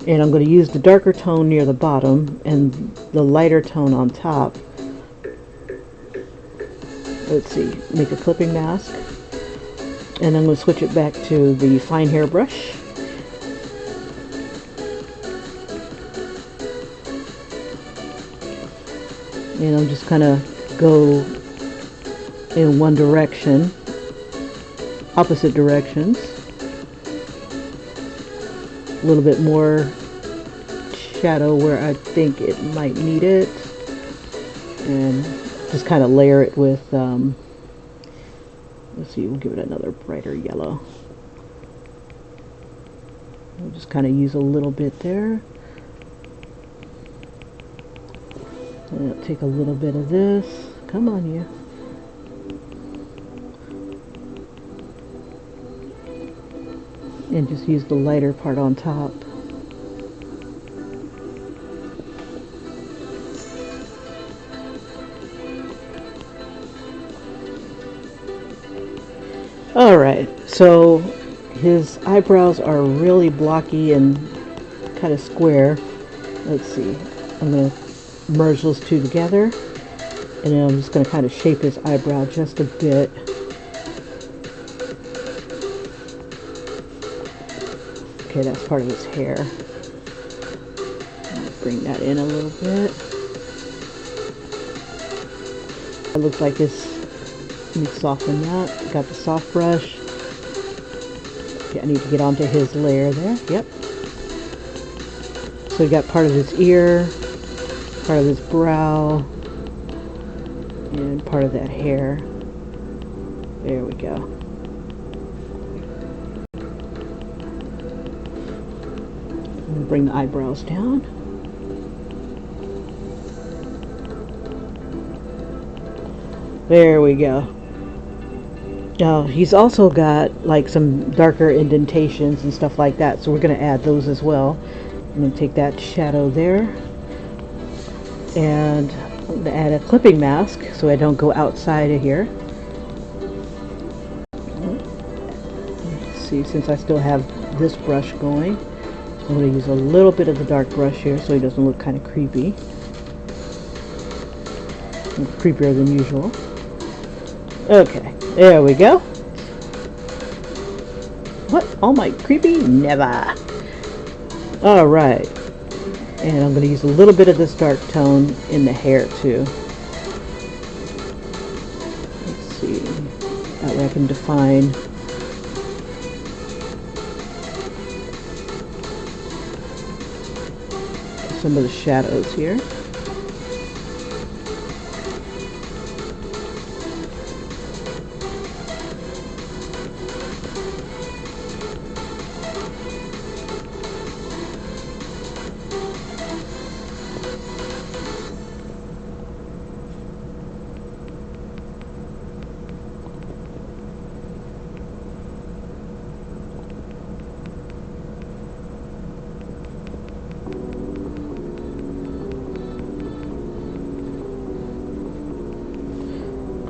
and I'm going to use the darker tone near the bottom and the lighter tone on top. Let's see, make a clipping mask. And I'm going to switch it back to the fine hair brush. And I'm just kind of go in one direction, opposite directions. A little bit more shadow where I think it might need it. And just kind of layer it with let's see, we'll give it another brighter yellow. We'll just kind of use a little bit there. And I'll take a little bit of this. Come on, you. And just use the lighter part on top. Alright, so his eyebrows are really blocky and kind of square. Let's see, I'm going to merge those two together, and then I'm just going to kind of shape his eyebrow just a bit. Okay, that's part of his hair. I'll bring that in a little bit. It looks like this. Let me soften that. Got the soft brush. Okay, I need to get onto his layer there. Yep. So we got part of his ear, part of his brow, and part of that hair. There we go. We'll bring the eyebrows down. There we go. Now he's also got like some darker indentations and stuff like that, so we're going to add those as well. I'm going to take that shadow there, and I'm going to add a clipping mask so I don't go outside of here. Let's see, since I still have this brush going, I'm going to use a little bit of the dark brush here so he doesn't look kind of creepy. Creepier than usual. Okay, there we go. What? All my creepy? Never. Alright. And I'm going to use a little bit of this dark tone in the hair too. Let's see. That way I can define some of the shadows here.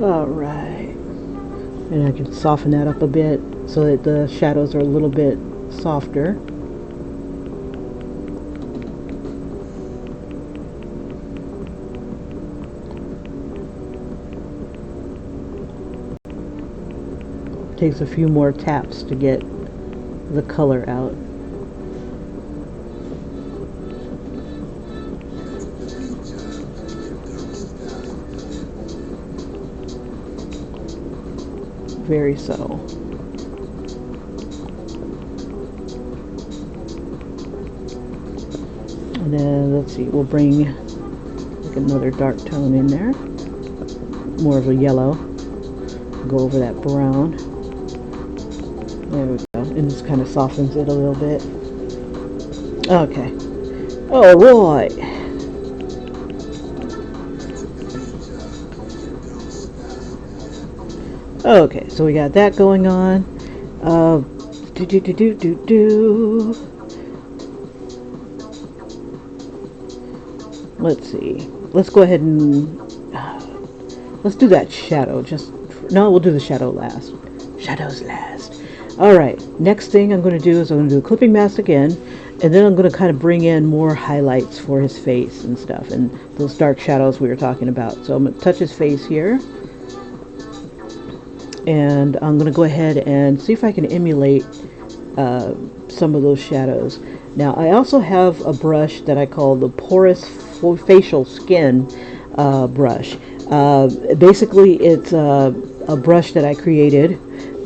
Alright, and I can soften that up a bit so that the shadows are a little bit softer. Takes a few more taps to get the color out. Very subtle. And then let's see, we'll bring like another dark tone in there, more of a yellow. Go over that brown. There we go, and this kind of softens it a little bit. Okay. All right. Okay, so we got that going on. Let's see. Let's go ahead and let's do that shadow. No, we'll do the shadow last. Shadows last. All right. Next thing I'm going to do is I'm going to do a clipping mask again, and then I'm going to kind of bring in more highlights for his face and stuff, and those dark shadows we were talking about. So I'm going to touch his face here. And I'm going to go ahead and see if I can emulate some of those shadows. Now, I also have a brush that I call the Porous Facial Skin brush. Basically, it's a brush that I created,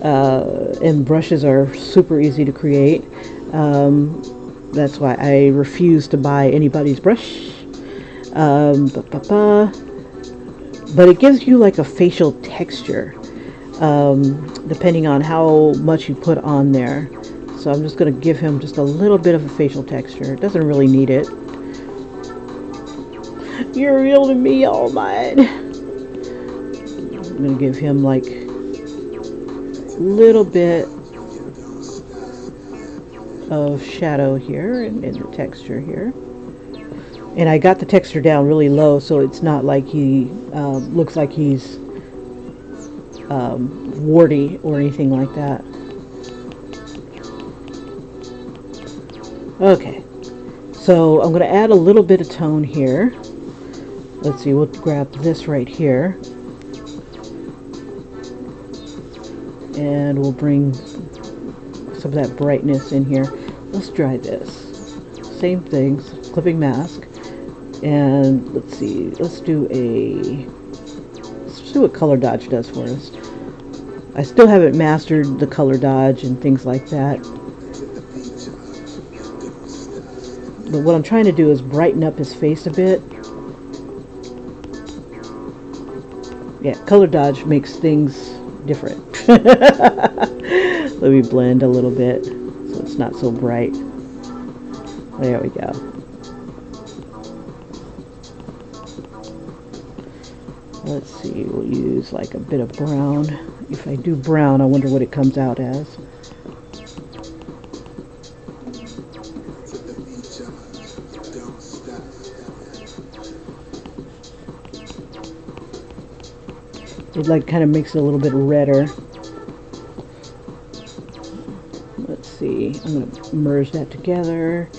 and brushes are super easy to create. That's why I refuse to buy anybody's brush. But it gives you like a facial texture. Depending on how much you put on there. So I'm just going to give him just a little bit of a facial texture. It doesn't really need it. You're real to me, all mine. I'm going to give him like a little bit of shadow here and the texture here. And I got the texture down really low so it's not like he looks like he's warty or anything like that. Okay, so I'm going to add a little bit of tone here. Let's see, we'll grab this right here and we'll bring some of that brightness in here. Let's try this. Same thing, clipping mask, and let's see, let's see what color dodge does for us. I still haven't mastered the color dodge and things like that. But what I'm trying to do is brighten up his face a bit. Yeah, color dodge makes things different. Let me blend a little bit so it's not so bright. There we go. Let's see, we'll use like a bit of brown. If I do brown, I wonder what it comes out as. It like kind of makes it a little bit redder. Let's see, I'm going to merge that together.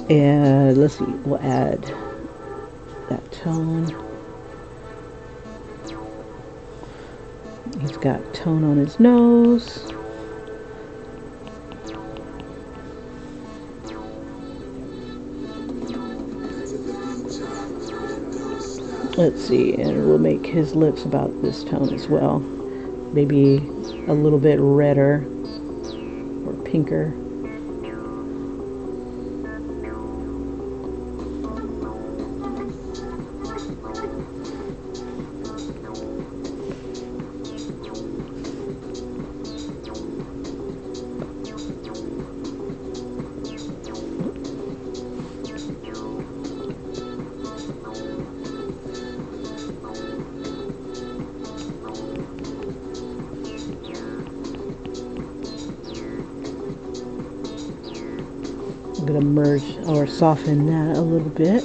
And let's see, we'll add that tone. He's got tone on his nose. Let's see, and we'll make his lips about this tone as well. Maybe a little bit redder or pinker. I'm going to merge or soften that a little bit.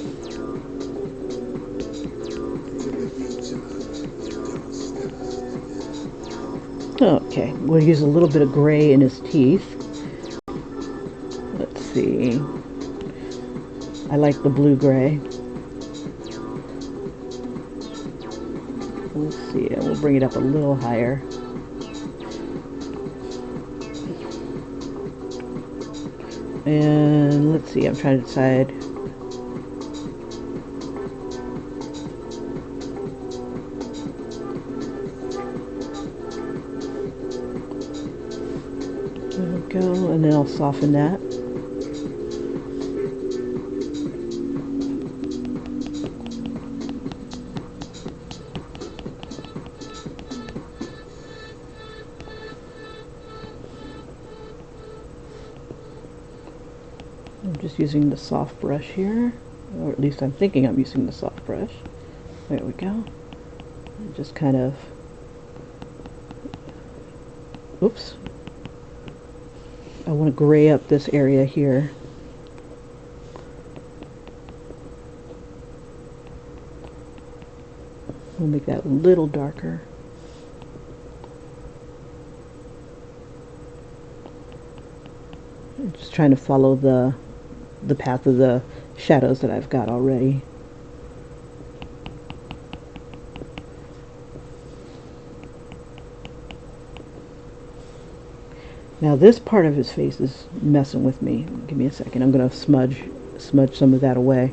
Okay, we'll use a little bit of gray in his teeth. Let's see. I like the blue-gray. Let's see, and we'll bring it up a little higher. And let's see, I'm trying to decide. There we go, and then I'll soften that. I'm just using the soft brush here, or at least I'm thinking I'm using the soft brush. There we go. And just kind of, oops. I want to gray up this area here. We'll make that a little darker. I'm just trying to follow the path of the shadows that I've got already. Now this part of his face is messing with me. Give me a second. I'm going to smudge some of that away.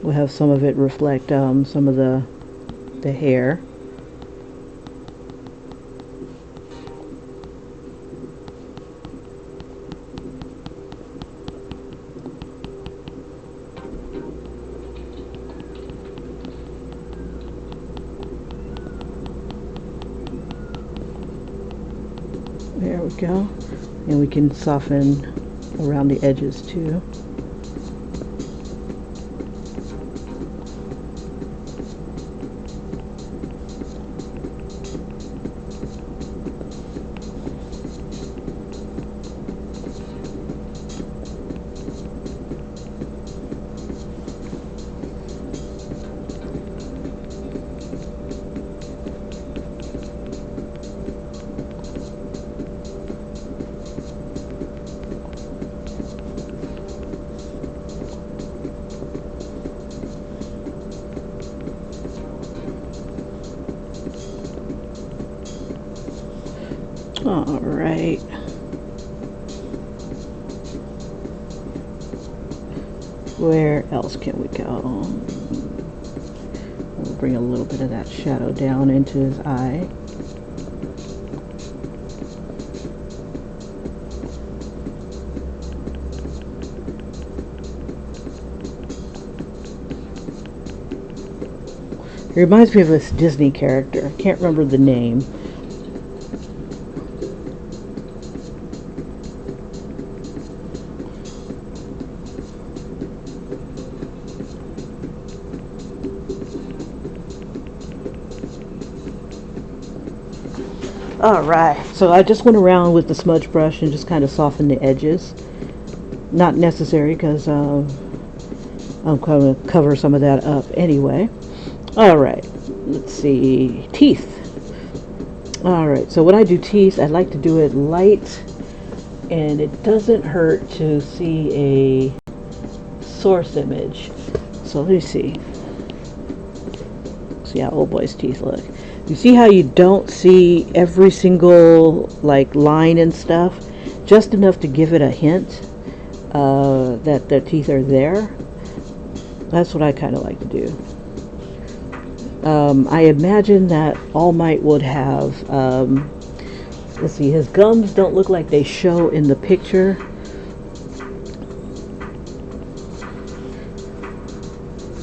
We'll have some of it reflect some of the hair. There we go. And we can soften around the edges too. All right. Where else can we go? We'll bring a little bit of that shadow down into his eye. It reminds me of this Disney character. I can't remember the name. Alright, so I just went around with the smudge brush and just kind of softened the edges. Not necessary because I'm going to cover some of that up anyway. Alright, let's see. Teeth. Alright, so when I do teeth, I like to do it light, and it doesn't hurt to see a source image. So let me see. See how old boy's teeth look. You see how you don't see every single like line and stuff? Just enough to give it a hint that their teeth are there. That's what I kind of like to do. I imagine that All Might would have, let's see, his gums don't look like they show in the picture.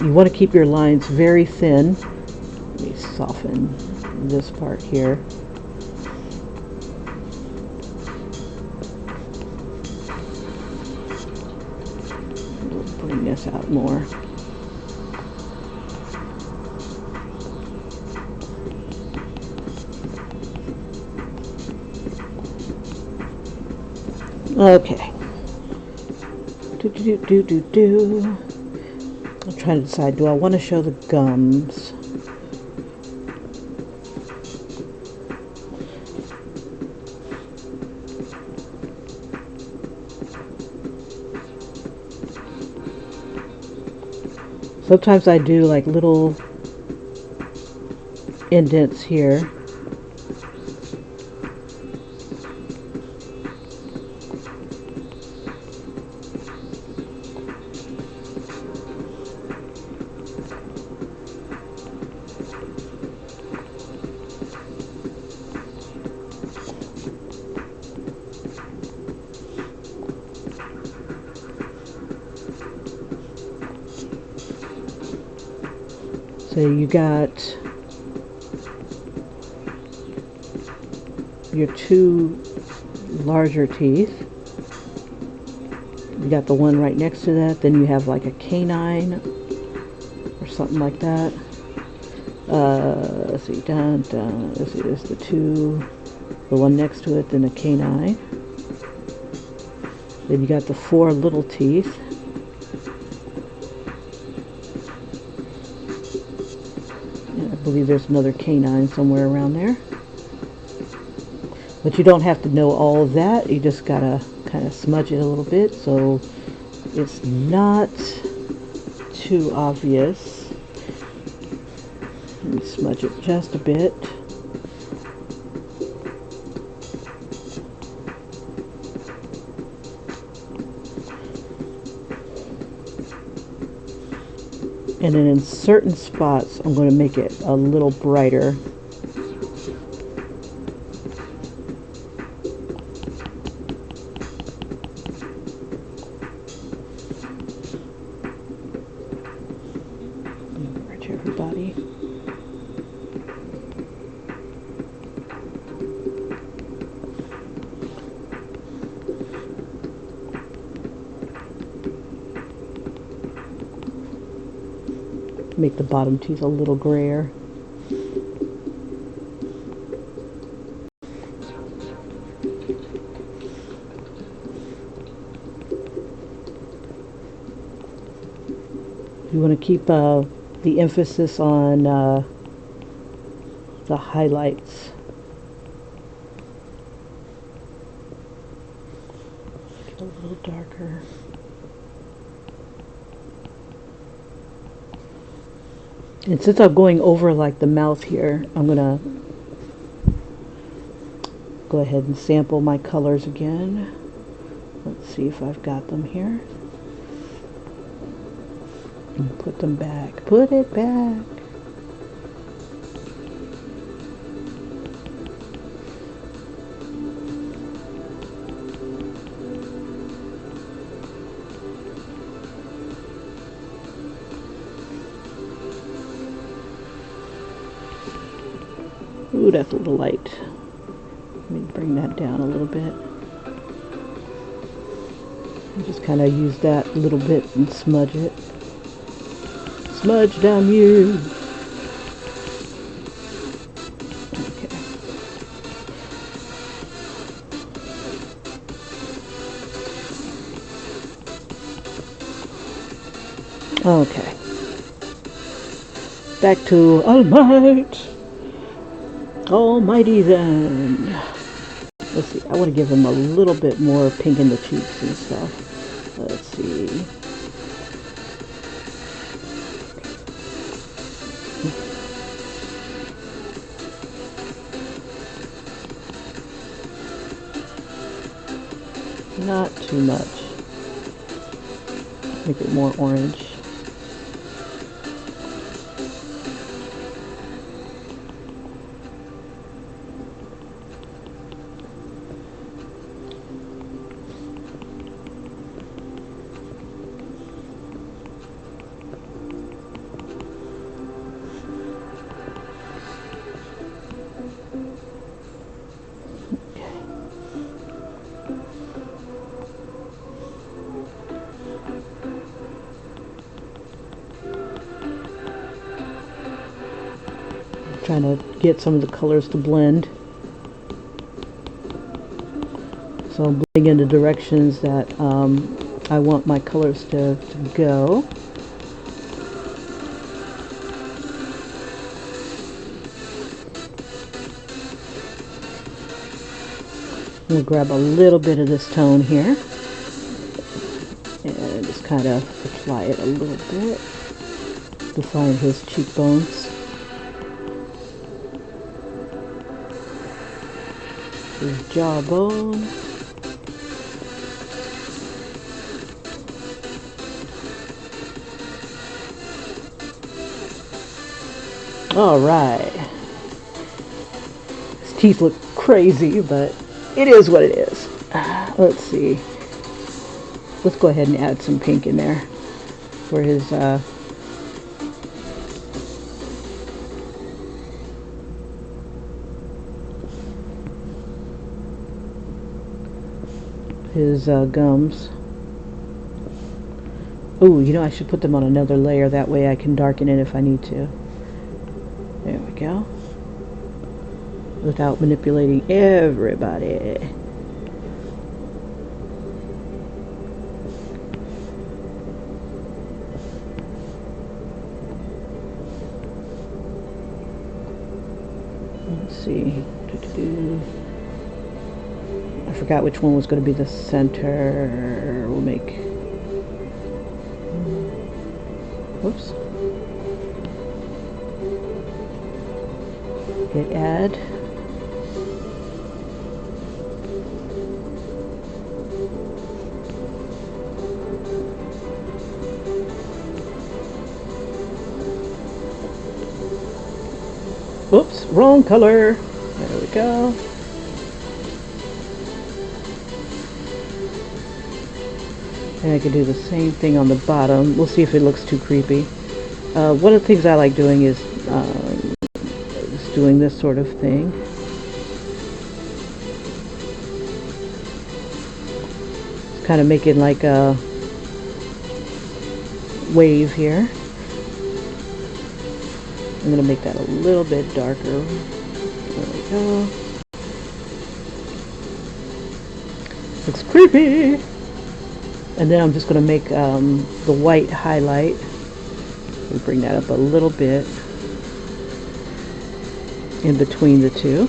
You want to keep your lines very thin. Let me soften this part here. We'll bring this out more. Okay. I'm trying to decide, do I want to show the gums? Sometimes I do like little indents here. So you got your two larger teeth. You got the one right next to that. Then you have like a canine or something like that. Let's see, let's see, there's the one next to it, then the canine. Then you got the four little teeth. I believe there's another canine somewhere around there. But you don't have to know all of that. You just gotta kind of smudge it a little bit so it's not too obvious. Let me smudge it just a bit. And then in certain spots, I'm going to make it a little brighter. Encourage everybody. Make the bottom teeth a little grayer. You want to keep the emphasis on the highlights. Get a little darker. And since I'm going over like the mouth here, I'm gonna go ahead and sample my colors again. Let's see if I've got them here. And put them back. Put it back. Ooh, that's a little light. Let me bring that down a little bit. Just kind of use that a little bit and smudge it. Smudge down you. Okay. Okay. Back to All Might. Almighty then. Let's see. I want to give him a little bit more pink in the cheeks and stuff. Let's see. Not too much. Make it more orange. Trying to get some of the colors to blend. So I'm blending in the directions that I want my colors to go. I'm going to grab a little bit of this tone here and just kind of apply it a little bit, define his cheekbones. His jawbone. All right. His teeth look crazy, but it is what it is. Let's see. Let's go ahead and add some pink in there for his gums. Oh, you know, I should put them on another layer. That way I can darken it if I need to. There we go. Without manipulating everybody. Let's see. I forgot which one was going to be the center. We'll make... Whoops. Hit add. Oops, wrong color. There we go. And I can do the same thing on the bottom. We'll see if it looks too creepy. One of the things I like doing is doing this sort of thing. It's kind of making like a wave here. I'm going to make that a little bit darker. There we go. Looks creepy. And then I'm just going to make the white highlight. We'll bring that up a little bit in between the two.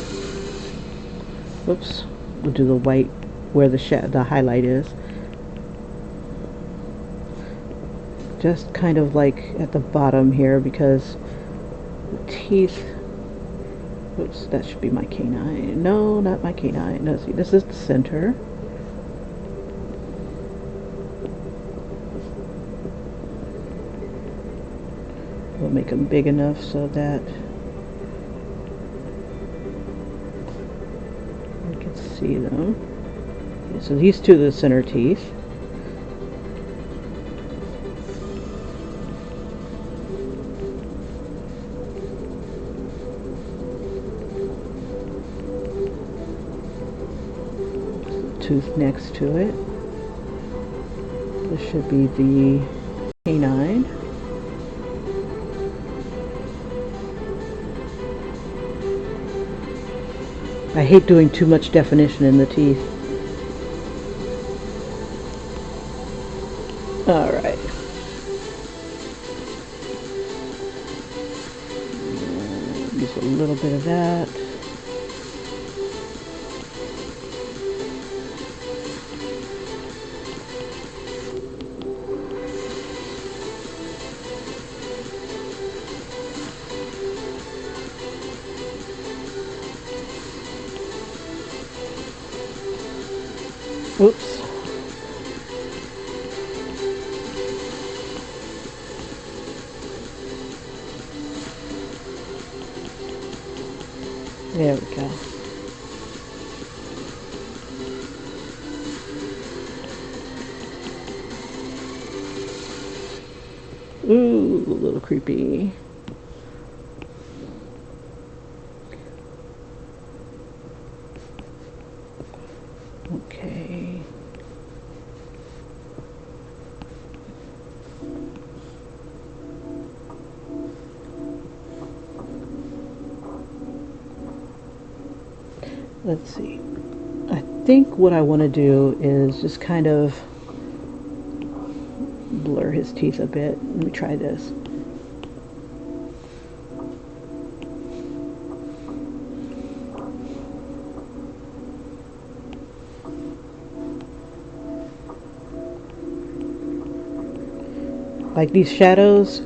Whoops. We'll do the white where the highlight is. Just kind of like at the bottom here, because the teeth... Oops, that should be my canine. No, not my canine. No, see, this is the center. We'll make them big enough so that we can see them. Okay, so these two are the center teeth. tooth next to it. This should be the canine. I hate doing too much definition in the teeth. Alright. Use a little bit of that. Oops. There we go. Ooh, a little creepy. Okay. Let's see. I think what I want to do is just kind of blur his teeth a bit. Let me try this. Like these shadows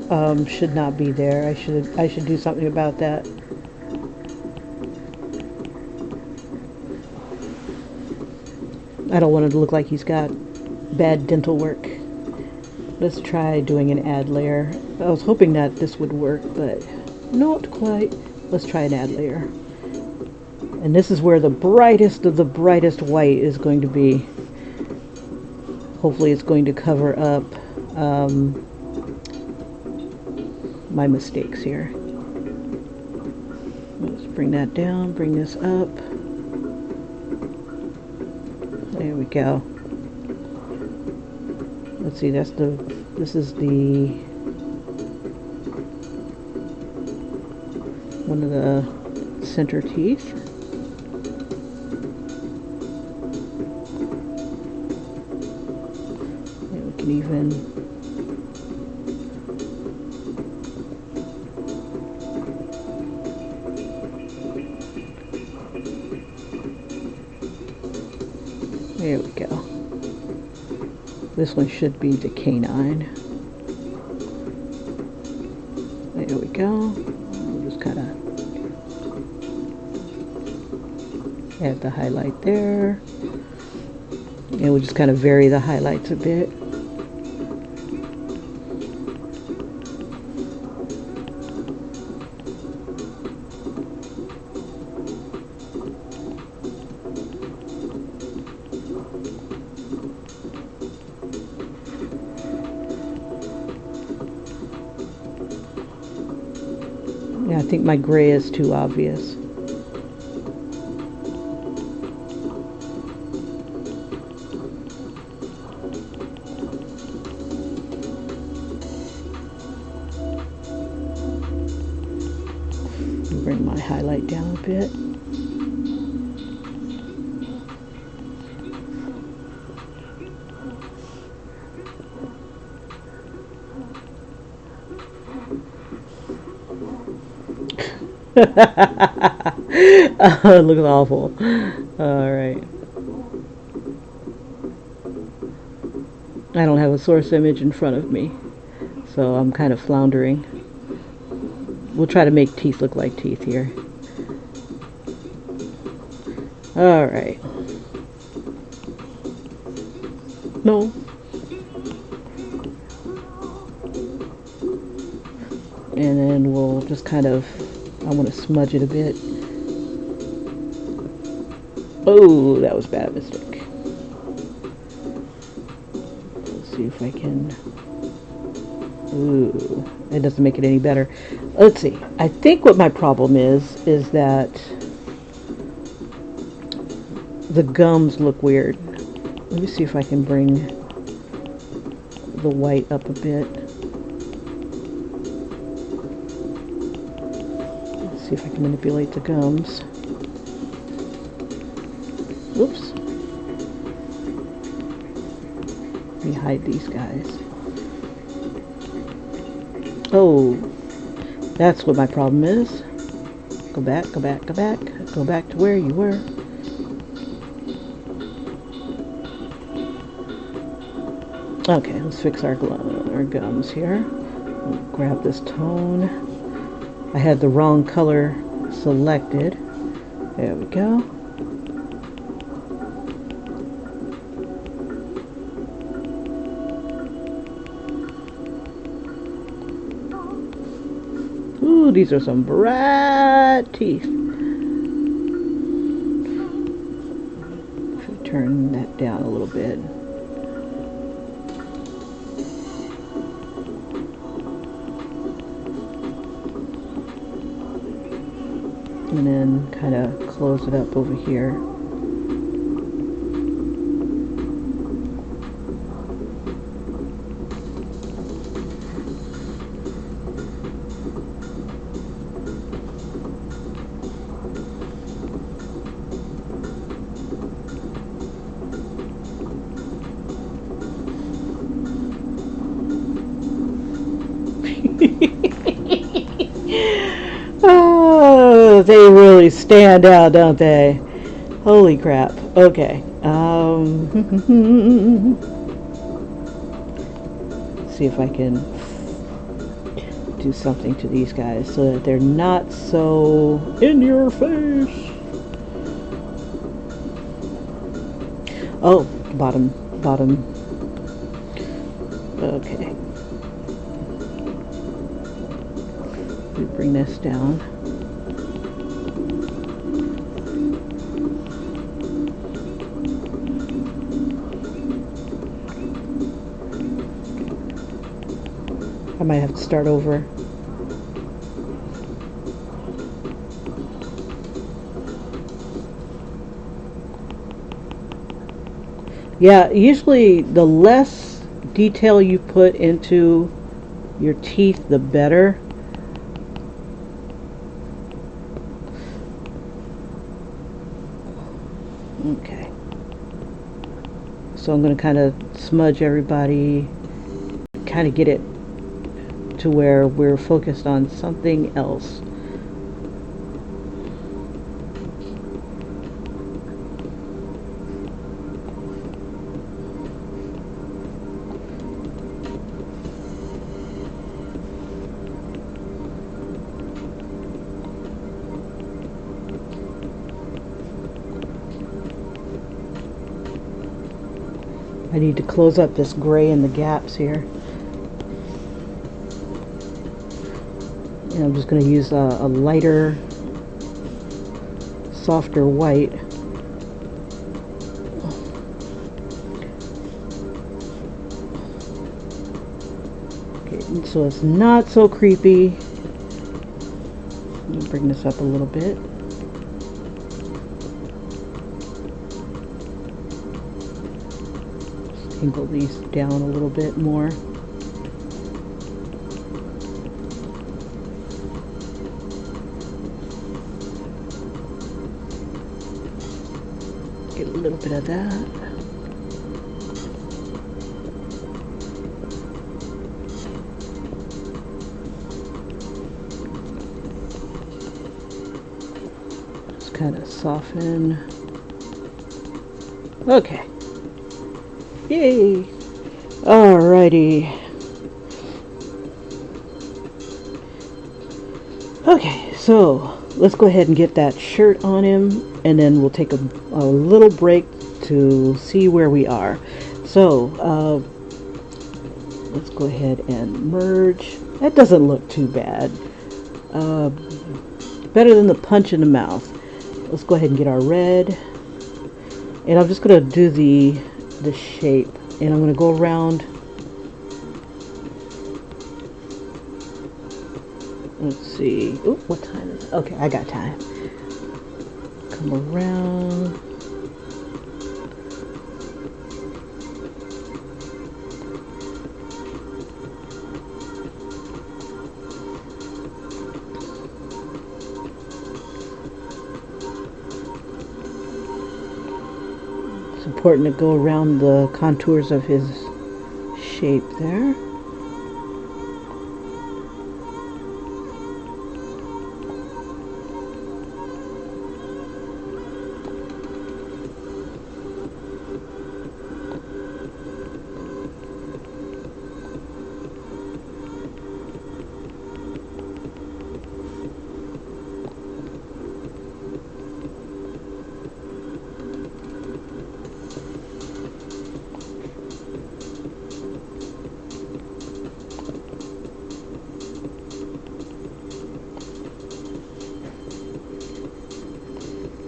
should not be there. I should do something about that. I don't want it to look like he's got bad dental work. Let's try doing an add layer. I was hoping that this would work, but not quite. Let's try an add layer. And this is where the brightest of the brightest white is going to be. Hopefully it's going to cover up my mistakes here. Let's bring that down, bring this up. There we go. Let's see, this is the one of the center teeth. And we can even there we go. This one should be the canine. There we go. We'll just kind of add the highlight there. And we'll just kind of vary the highlights a bit. Yeah, I think my gray is too obvious. Bring my highlight down a bit. Oh, it looks awful. Alright. I don't have a source image in front of me, so I'm kind of floundering. We'll try to make teeth look like teeth here. Alright. No. And then we'll just kind of, I want to smudge it a bit. Oh, that was a bad mistake. Let's see if I can. Ooh, it doesn't make it any better. Let's see. I think what my problem is that the gums look weird. Let me see if I can bring the white up a bit. Let's see if I can manipulate the gums. Oops. Let me hide these guys. Oh, that's what my problem is. Go back, go back, go back. Go back to where you were. Okay, let's fix our gums here. Grab this tone. I had the wrong color selected. There we go. Ooh, these are some bright teeth. Turn that down a little bit. And then kind of close it up over here. Oh, they really stand out, don't they? Holy crap. Okay. See if I can do something to these guys so that they're not so in your face. Oh, bottom. Okay. We bring this down. I might have to start over. Yeah, usually the less detail you put into your teeth, the better. Okay. So I'm going to kind of smudge everybody, kind of get it to where we're focused on something else. I need to close up this gray in the gaps here. And I'm just going to use a lighter, softer white. Okay, so it's not so creepy. Let me bring this up a little bit. Angle these down a little bit more. Get a little bit of that. Just kind of soften. Okay. Yay! Alrighty. Okay, so let's go ahead and get that shirt on him, and then we'll take a little break to see where we are. So, let's go ahead and merge. That doesn't look too bad. Better than the punch in the mouth. Let's go ahead and get our red. And I'm just going to do the shape, and I'm going to go around. Let's see. Ooh, what time is it? Okay, I got time. Come around. important to go around the contours of his shape there.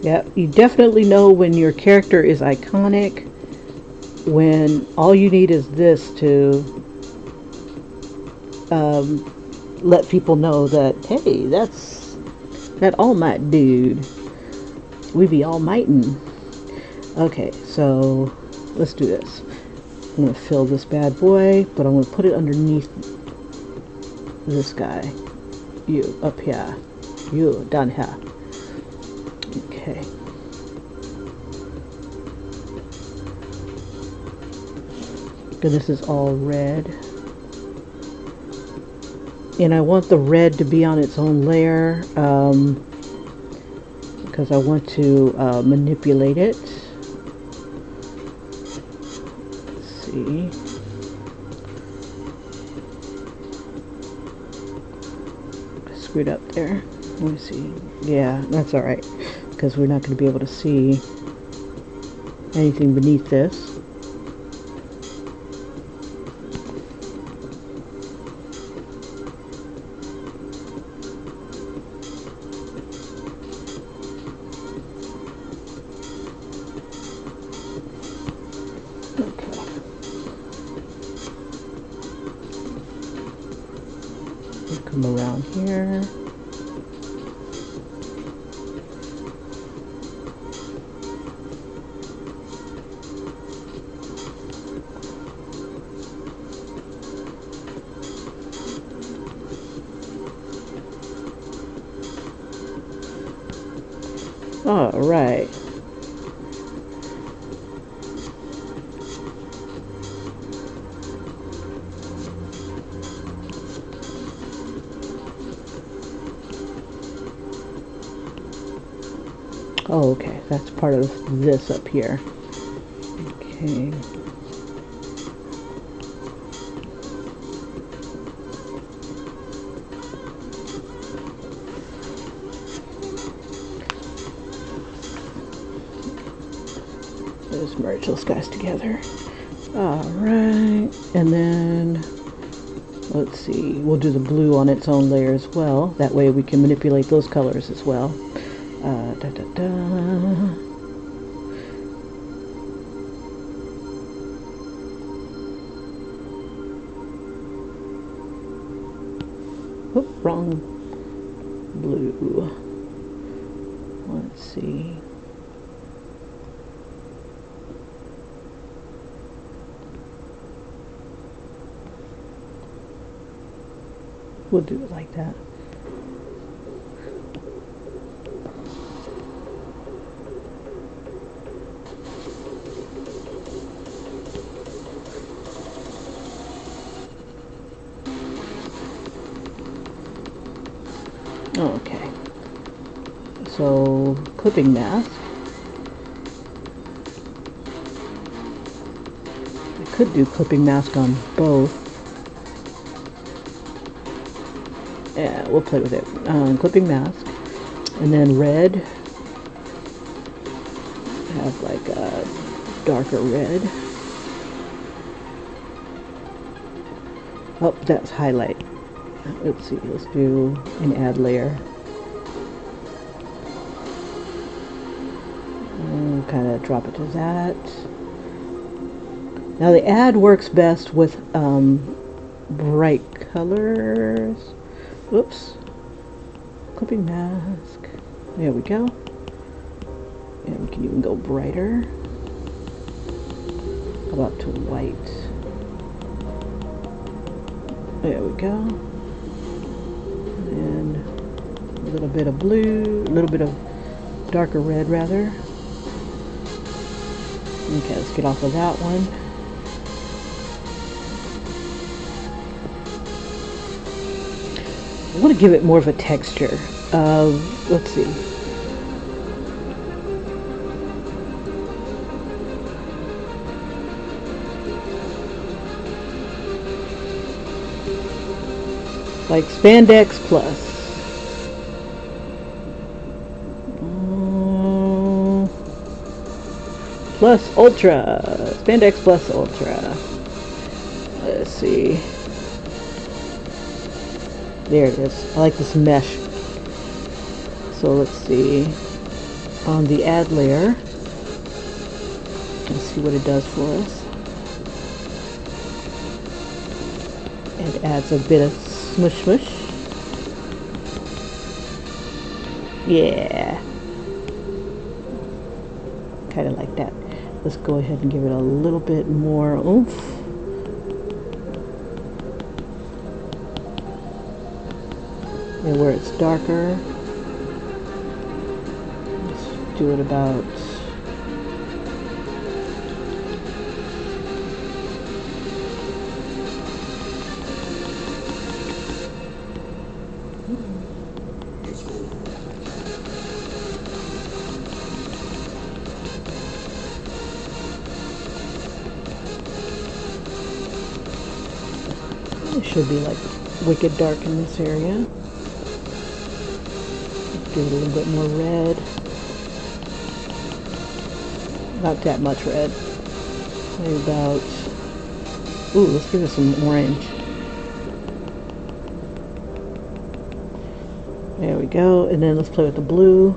Yeah, you definitely know when your character is iconic, when all you need is this to let people know that, hey, that's that All Might dude. We be all mightin'. Okay, so let's do this. I'm going to fill this bad boy, but I'm going to put it underneath this guy. You, up here. You, down here. Okay. Because this is all red. And I want the red to be on its own layer, because I want to manipulate it. Let's see. Screwed up there. Let me see. Yeah, that's alright, because we're not going to be able to see anything beneath this. Come around here. All right. Oh, okay. That's part of this up here. Okay. Just merge those guys together. All right. And then, let's see. We'll do the blue on its own layer as well. That way we can manipulate those colors as well. Da, da, da. Oop, wrong blue. Let's see. We'll do it like that. Okay, so clipping mask. I could do clipping mask on both. Yeah, we'll play with it. Clipping mask, and then red. Have like a darker red. Oh, that's highlight. Let's see, let's do an add layer. And kind of drop it to that. Now the add works best with bright colors. Whoops. Clipping mask. There we go. And we can even go brighter. How about to white? There we go. And a little bit of blue, a little bit of darker red rather. Okay, let's get off of that one. I want to give it more of a texture. Let's see. Like Spandex Plus. Plus Ultra. Spandex Plus Ultra. Let's see. There it is. I like this mesh. So let's see. On the add layer. Let's see what it does for us. It adds a bit of smush smush. Yeah. Kind of like that. Let's go ahead and give it a little bit more oomph. And where it's darker, let's do it about it should be like wicked dark in this area. Give it a little bit more red. Not that much red. Maybe about, ooh, let's give it some orange. There we go. And then let's play with the blue.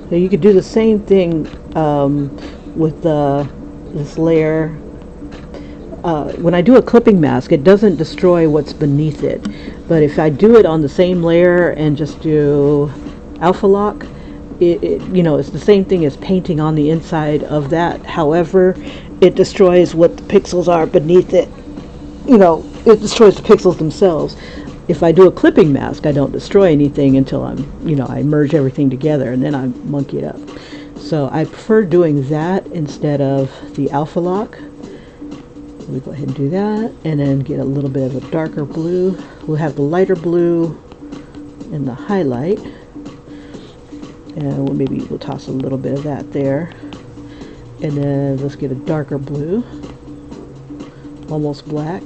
So you could do the same thing with this layer. When I do a clipping mask, it doesn't destroy what's beneath it. But if I do it on the same layer and just do alpha lock, you know, it's the same thing as painting on the inside of that. However, it destroys what the pixels are beneath it. You know, it destroys the pixels themselves. If I do a clipping mask, I don't destroy anything until I merge everything together and then I monkey it up. So I prefer doing that instead of the alpha lock. We go ahead and do that, and then get a little bit of a darker blue. We'll have the lighter blue in the highlight, and maybe we'll toss a little bit of that there. And then let's get a darker blue, almost black.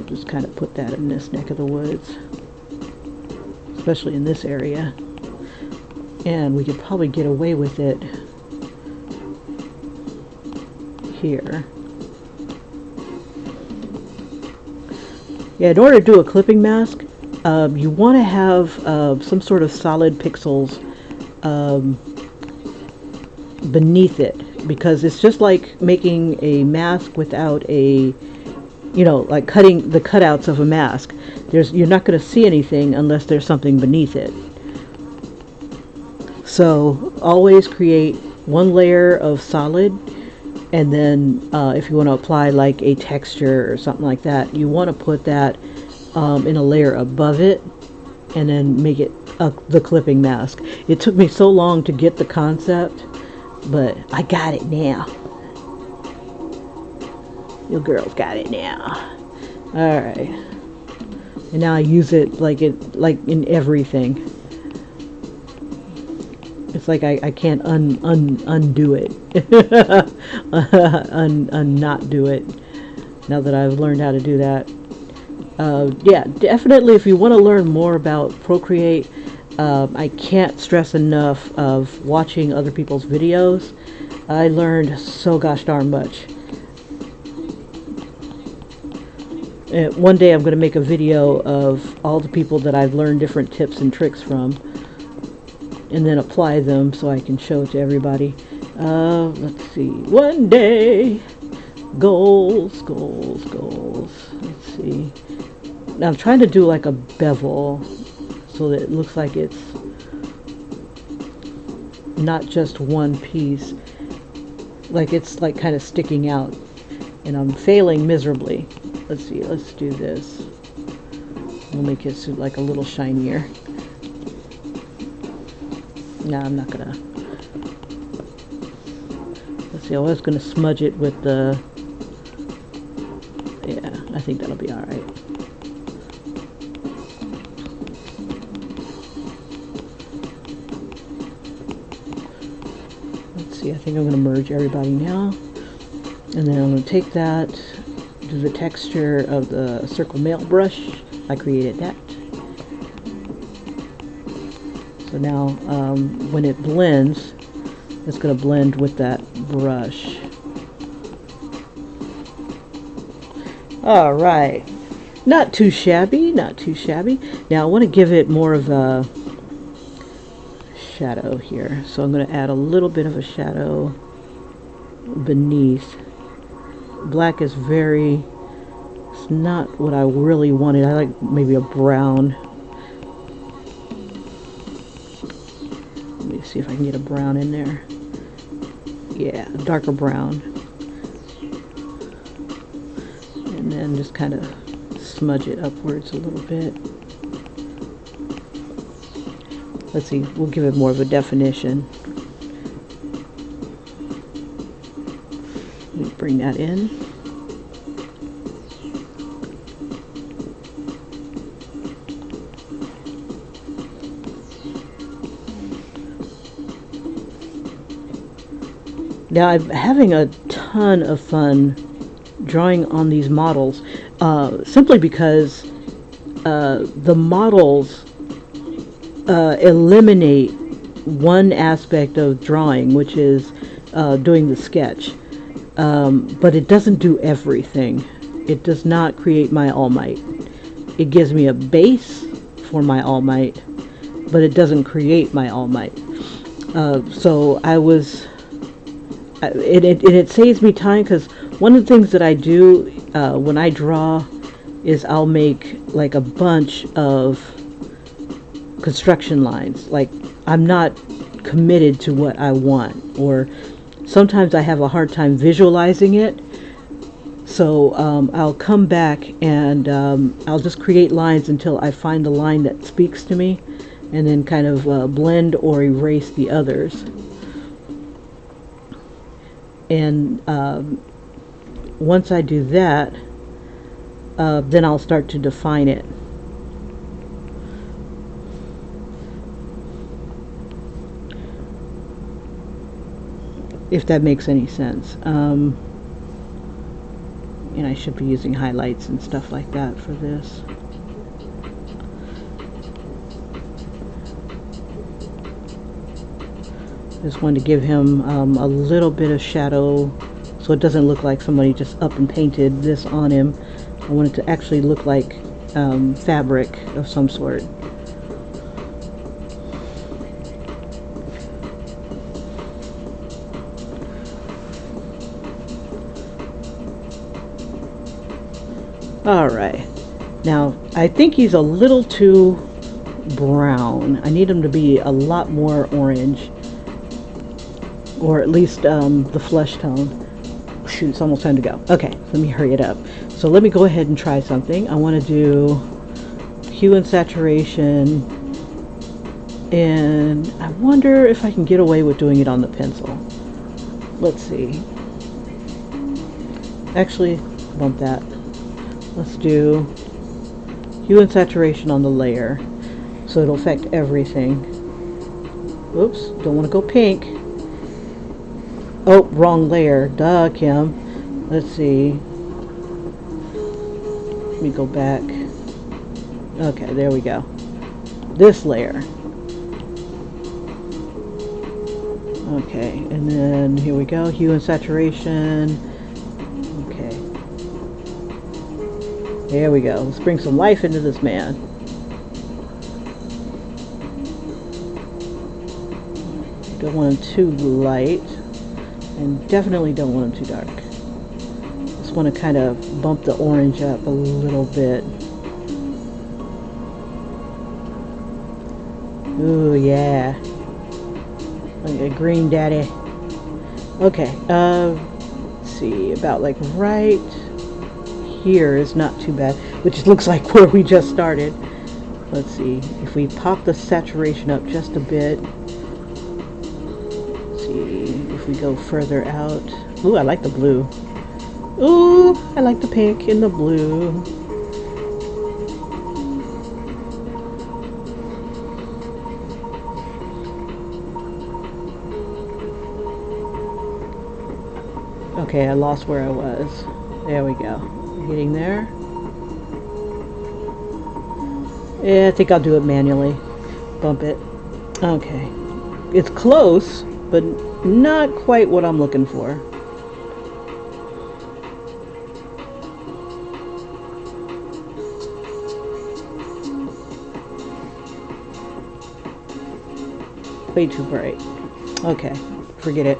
Just kind of put that in this neck of the woods, especially in this area. And we could probably get away with it here. Yeah, in order to do a clipping mask, you want to have some sort of solid pixels beneath it, because it's just like making a mask without a, like cutting the cutouts of a mask. You're not going to see anything unless there's something beneath it. So always create one layer of solid, and then if you want to apply like a texture or something like that, you want to put that in a layer above it, and then make it the clipping mask. It took me so long to get the concept, but I got it now. Your girl's got it now. All right, and now I use it like in everything. It's like I can't undo it, not do it. Now that I've learned how to do that. Yeah, definitely. If you want to learn more about Procreate, I can't stress enough of watching other people's videos. I learned so gosh darn much. One day I'm going to make a video of all the people that I've learned different tips and tricks from, and then apply them so I can show it to everybody. Let's see. One day. Goals. Let's see. Now I'm trying to do like a bevel so that it looks like it's not just one piece. Like it's like kind of sticking out, and I'm failing miserably. Let's see, let's do this. We'll make it like a little shinier. No, I'm not gonna. Let's see, I was gonna smudge it with the, yeah, I think that'll be alright. Let's see, I think I'm gonna merge everybody now. And then I'm gonna take that, do the texture of the circle mail brush. I created that. So now when it blends, it's going to blend with that brush. All right, not too shabby, not too shabby. Now I want to give it more of a shadow here, so I'm going to add a little bit of a shadow beneath. Black is very, it's not what I really wanted. I like maybe a brown. Let me see if I can get a brown in there. Yeah, a darker brown. And then just kind of smudge it upwards a little bit. Let's see, we'll give it more of a definition. Let me bring that in. Now I'm having a ton of fun drawing on these models, simply because the models eliminate one aspect of drawing, which is doing the sketch, but it doesn't do everything. It does not create my All Might. It gives me a base for my All Might, but it doesn't create my All Might. So I was... It saves me time, because one of the things that I do when I draw is I'll make like a bunch of construction lines. Like, I'm not committed to what I want, or sometimes I have a hard time visualizing it. So I'll come back and I'll just create lines until I find the line that speaks to me, and then kind of blend or erase the others. And once I do that, then I'll start to define it. If that makes any sense. And I should be using highlights and stuff like that for this. Just wanted to give him a little bit of shadow, so it doesn't look like somebody just up and painted this on him. I want it to actually look like fabric of some sort. Alright, now I think he's a little too brown. I need him to be a lot more orange, or at least the flesh tone. Shoot, it's almost time to go. Okay, let me hurry it up. So let me go ahead and try something. I want to do Hue and Saturation, and I wonder if I can get away with doing it on the pencil. Let's see. Actually, bump that. Let's do Hue and Saturation on the layer, so it'll affect everything. Oops, don't want to go pink. Oh, wrong layer. Duh, Kim. Let's see. Let me go back. Okay, there we go. This layer. Okay, and then here we go. Hue and Saturation. Okay. There we go. Let's bring some life into this man. Don't want him too light. And definitely don't want them too dark. Just want to kind of bump the orange up a little bit. Ooh, yeah. Like a green daddy. Okay, let's see, about like right here is not too bad, which looks like where we just started. Let's see, if we pop the saturation up just a bit. Let's see, if we go further out. Ooh, I like the blue. Ooh, I like the pink and the blue. Okay, I lost where I was. There we go. Getting there. Yeah, I think I'll do it manually. Bump it. Okay. It's close, but not quite what I'm looking for. Way too bright. Okay, forget it.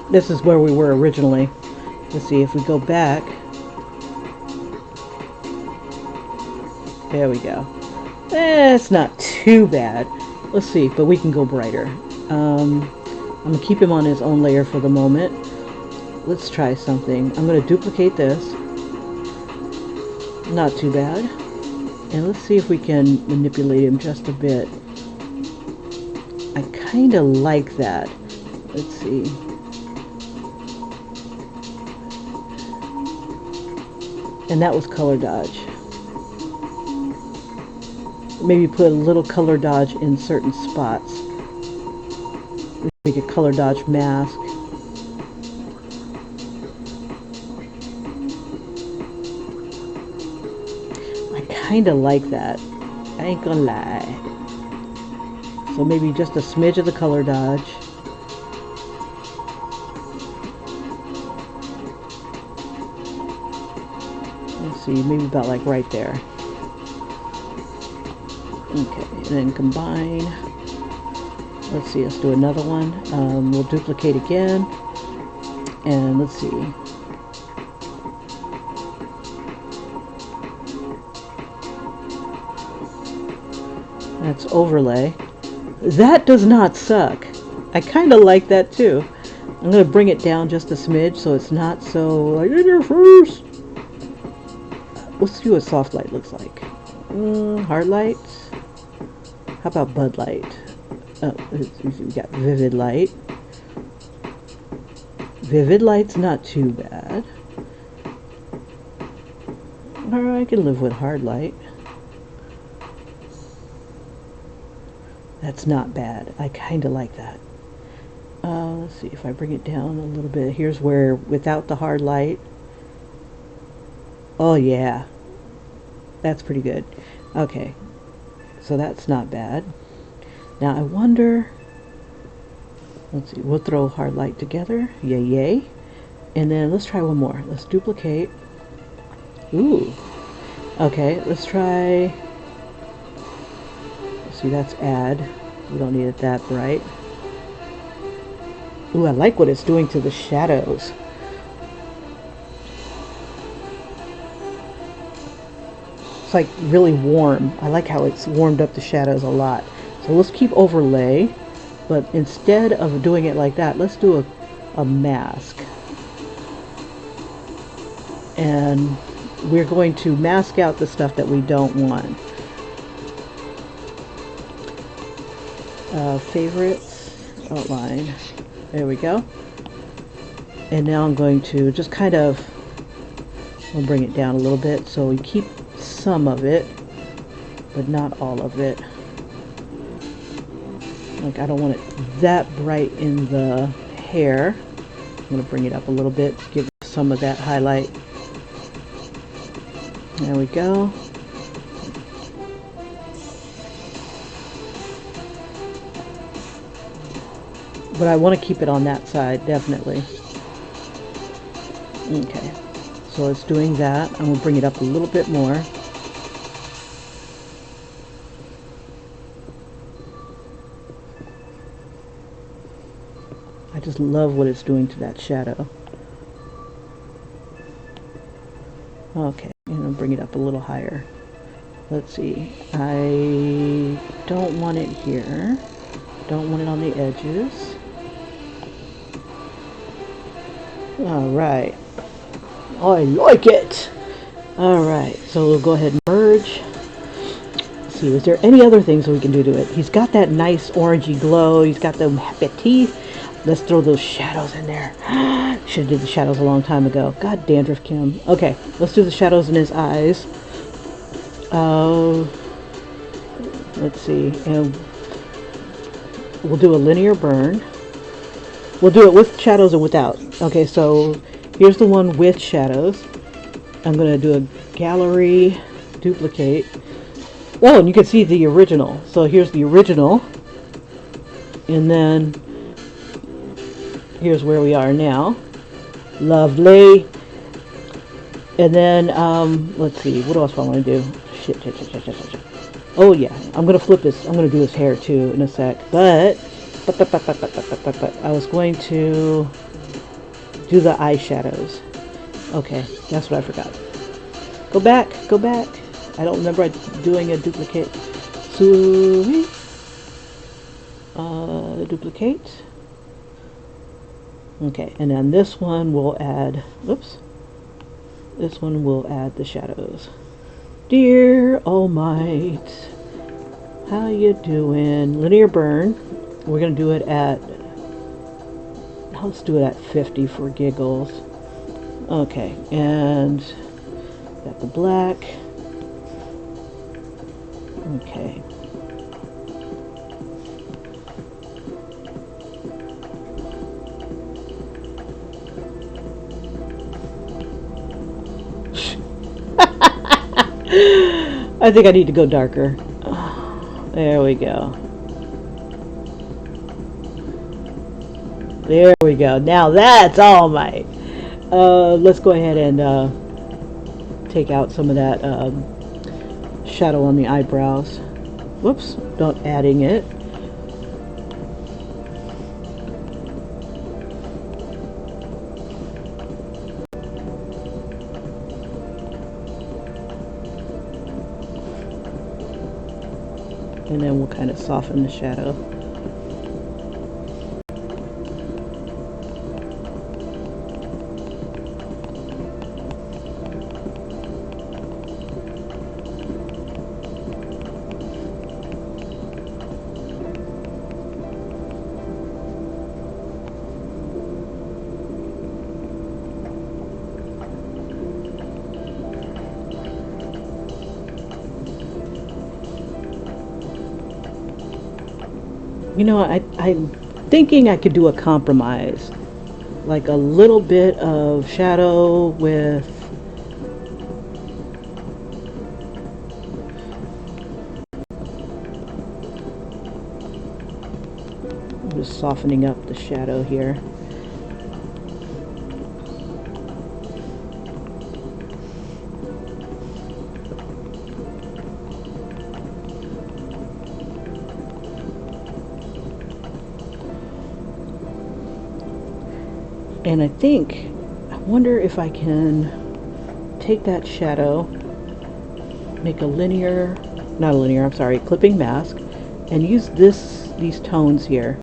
This is where we were originally. Let's see if we go back. There we go. It's not too bad. Let's see, but we can go brighter. I'm gonna keep him on his own layer for the moment. Let's try something. I'm gonna duplicate this. Not too bad. And let's see if we can manipulate him just a bit. I kind of like that. Let's see. And that was color dodge. Maybe put a little color dodge in certain spots. Make a color dodge mask. I kind of like that. I ain't gonna lie. So maybe just a smidge of the color dodge. Let's see, maybe about like right there. Okay, and then combine. Let's see, let's do another one. We'll duplicate again. And let's see. That's overlay. That does not suck. I kind of like that too. I'm going to bring it down just a smidge so it's not so like in your face. Let's see what soft light looks like. Hard light. How about Bud Light? Oh, we got Vivid Light. Vivid Light's not too bad. Or I can live with Hard Light. That's not bad. I kind of like that. Let's see if I bring it down a little bit. Here's where without the hard light. Oh yeah. That's pretty good. Okay. So that's not bad. Now I wonder, let's see, we'll throw hard light together. Yay, yay. And then let's try one more. Let's duplicate. Ooh. Okay, let's try, let's see, that's add. We don't need it that bright. Ooh, I like what it's doing to the shadows. It's like really warm. I like how it's warmed up the shadows a lot. So let's keep overlay, but instead of doing it like that, let's do a mask. And we're going to mask out the stuff that we don't want. Favorites, outline. There we go. And now I'm going to just kind of, I'll bring it down a little bit so we keep some of it, but not all of it. Like I don't want it that bright in the hair. I'm going to bring it up a little bit, give some of that highlight. There we go. But I want to keep it on that side, definitely. Okay, so it's doing that. I'm going to bring it up a little bit more. I just love what it's doing to that shadow. Okay, I'm going to bring it up a little higher. Let's see. I don't want it here. Don't want it on the edges. Alright. I like it! Alright, so we'll go ahead and merge. Let's see, is there any other things that we can do to it? He's got that nice orangey glow. He's got them happy teeth. Let's throw those shadows in there. Should have did the shadows a long time ago. God, Dandruff Kim. Okay, let's do the shadows in his eyes. Let's see. And we'll do a linear burn. We'll do it with shadows and without. Okay, so here's the one with shadows. I'm going to do a gallery duplicate. Oh, and you can see the original. So here's the original. And then here's where we are now. Lovely. And then, let's see. What else do I want to do? Shit. Oh, yeah. I'm going to flip this. I'm going to do his hair, too, in a sec. But I was going to do the eyeshadows. Okay, that's what I forgot. Go back. I don't remember doing a duplicate. So, duplicate. Okay, and then this one will add, this one will add the shadows. Dear All Might, how you doing? Linear burn. We're going to do it at, let's do it at 50 for giggles. Okay, and got the black. Okay. I think I need to go darker. There we go. There we go. Now that's All Might. Let's go ahead and take out some of that shadow on the eyebrows. Whoops, not adding it. And then we'll kind of soften the shadow. You know, I'm thinking I could do a compromise. Like a little bit of shadow with I'm just softening up the shadow here. And I wonder if I can take that shadow, make a linear, not a linear, I'm sorry, clipping mask, and use these tones here.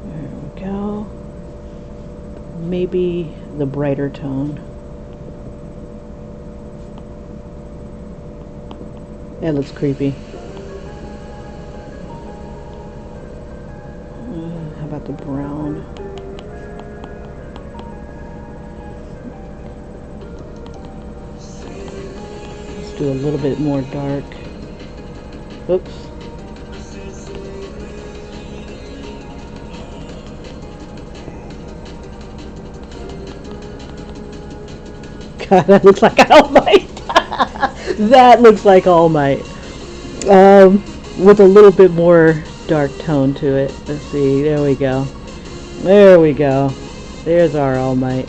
There we go. Maybe the brighter tone. That looks creepy. How about the brown? Let's do a little bit more dark. Oops. God, that looks like All Might. That looks like All Might. With a little bit more dark tone to it. Let's see. There we go. There we go. There's our All Might.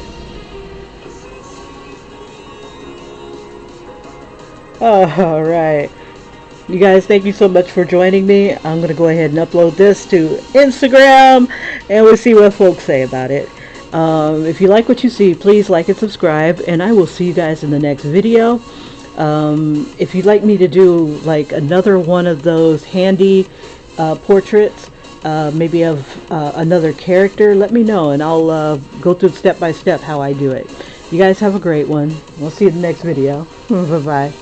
Alright. You guys, thank you so much for joining me. I'm going to go ahead and upload this to Instagram, and we'll see what folks say about it. If you like what you see, please like and subscribe, and I will see you guys in the next video. If you'd like me to do like another one of those handy portraits, maybe of another character, let me know, and I'll go through step by step how I do it. You guys have a great one. We'll see you in the next video. Bye bye.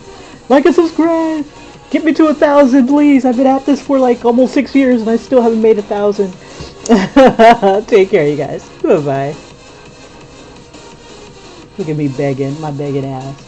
Like and subscribe. Get me to 1,000, please. I've been at this for like almost 6 years and I still haven't made 1,000. Take care, you guys. Bye bye. Look at me begging, my begging ass.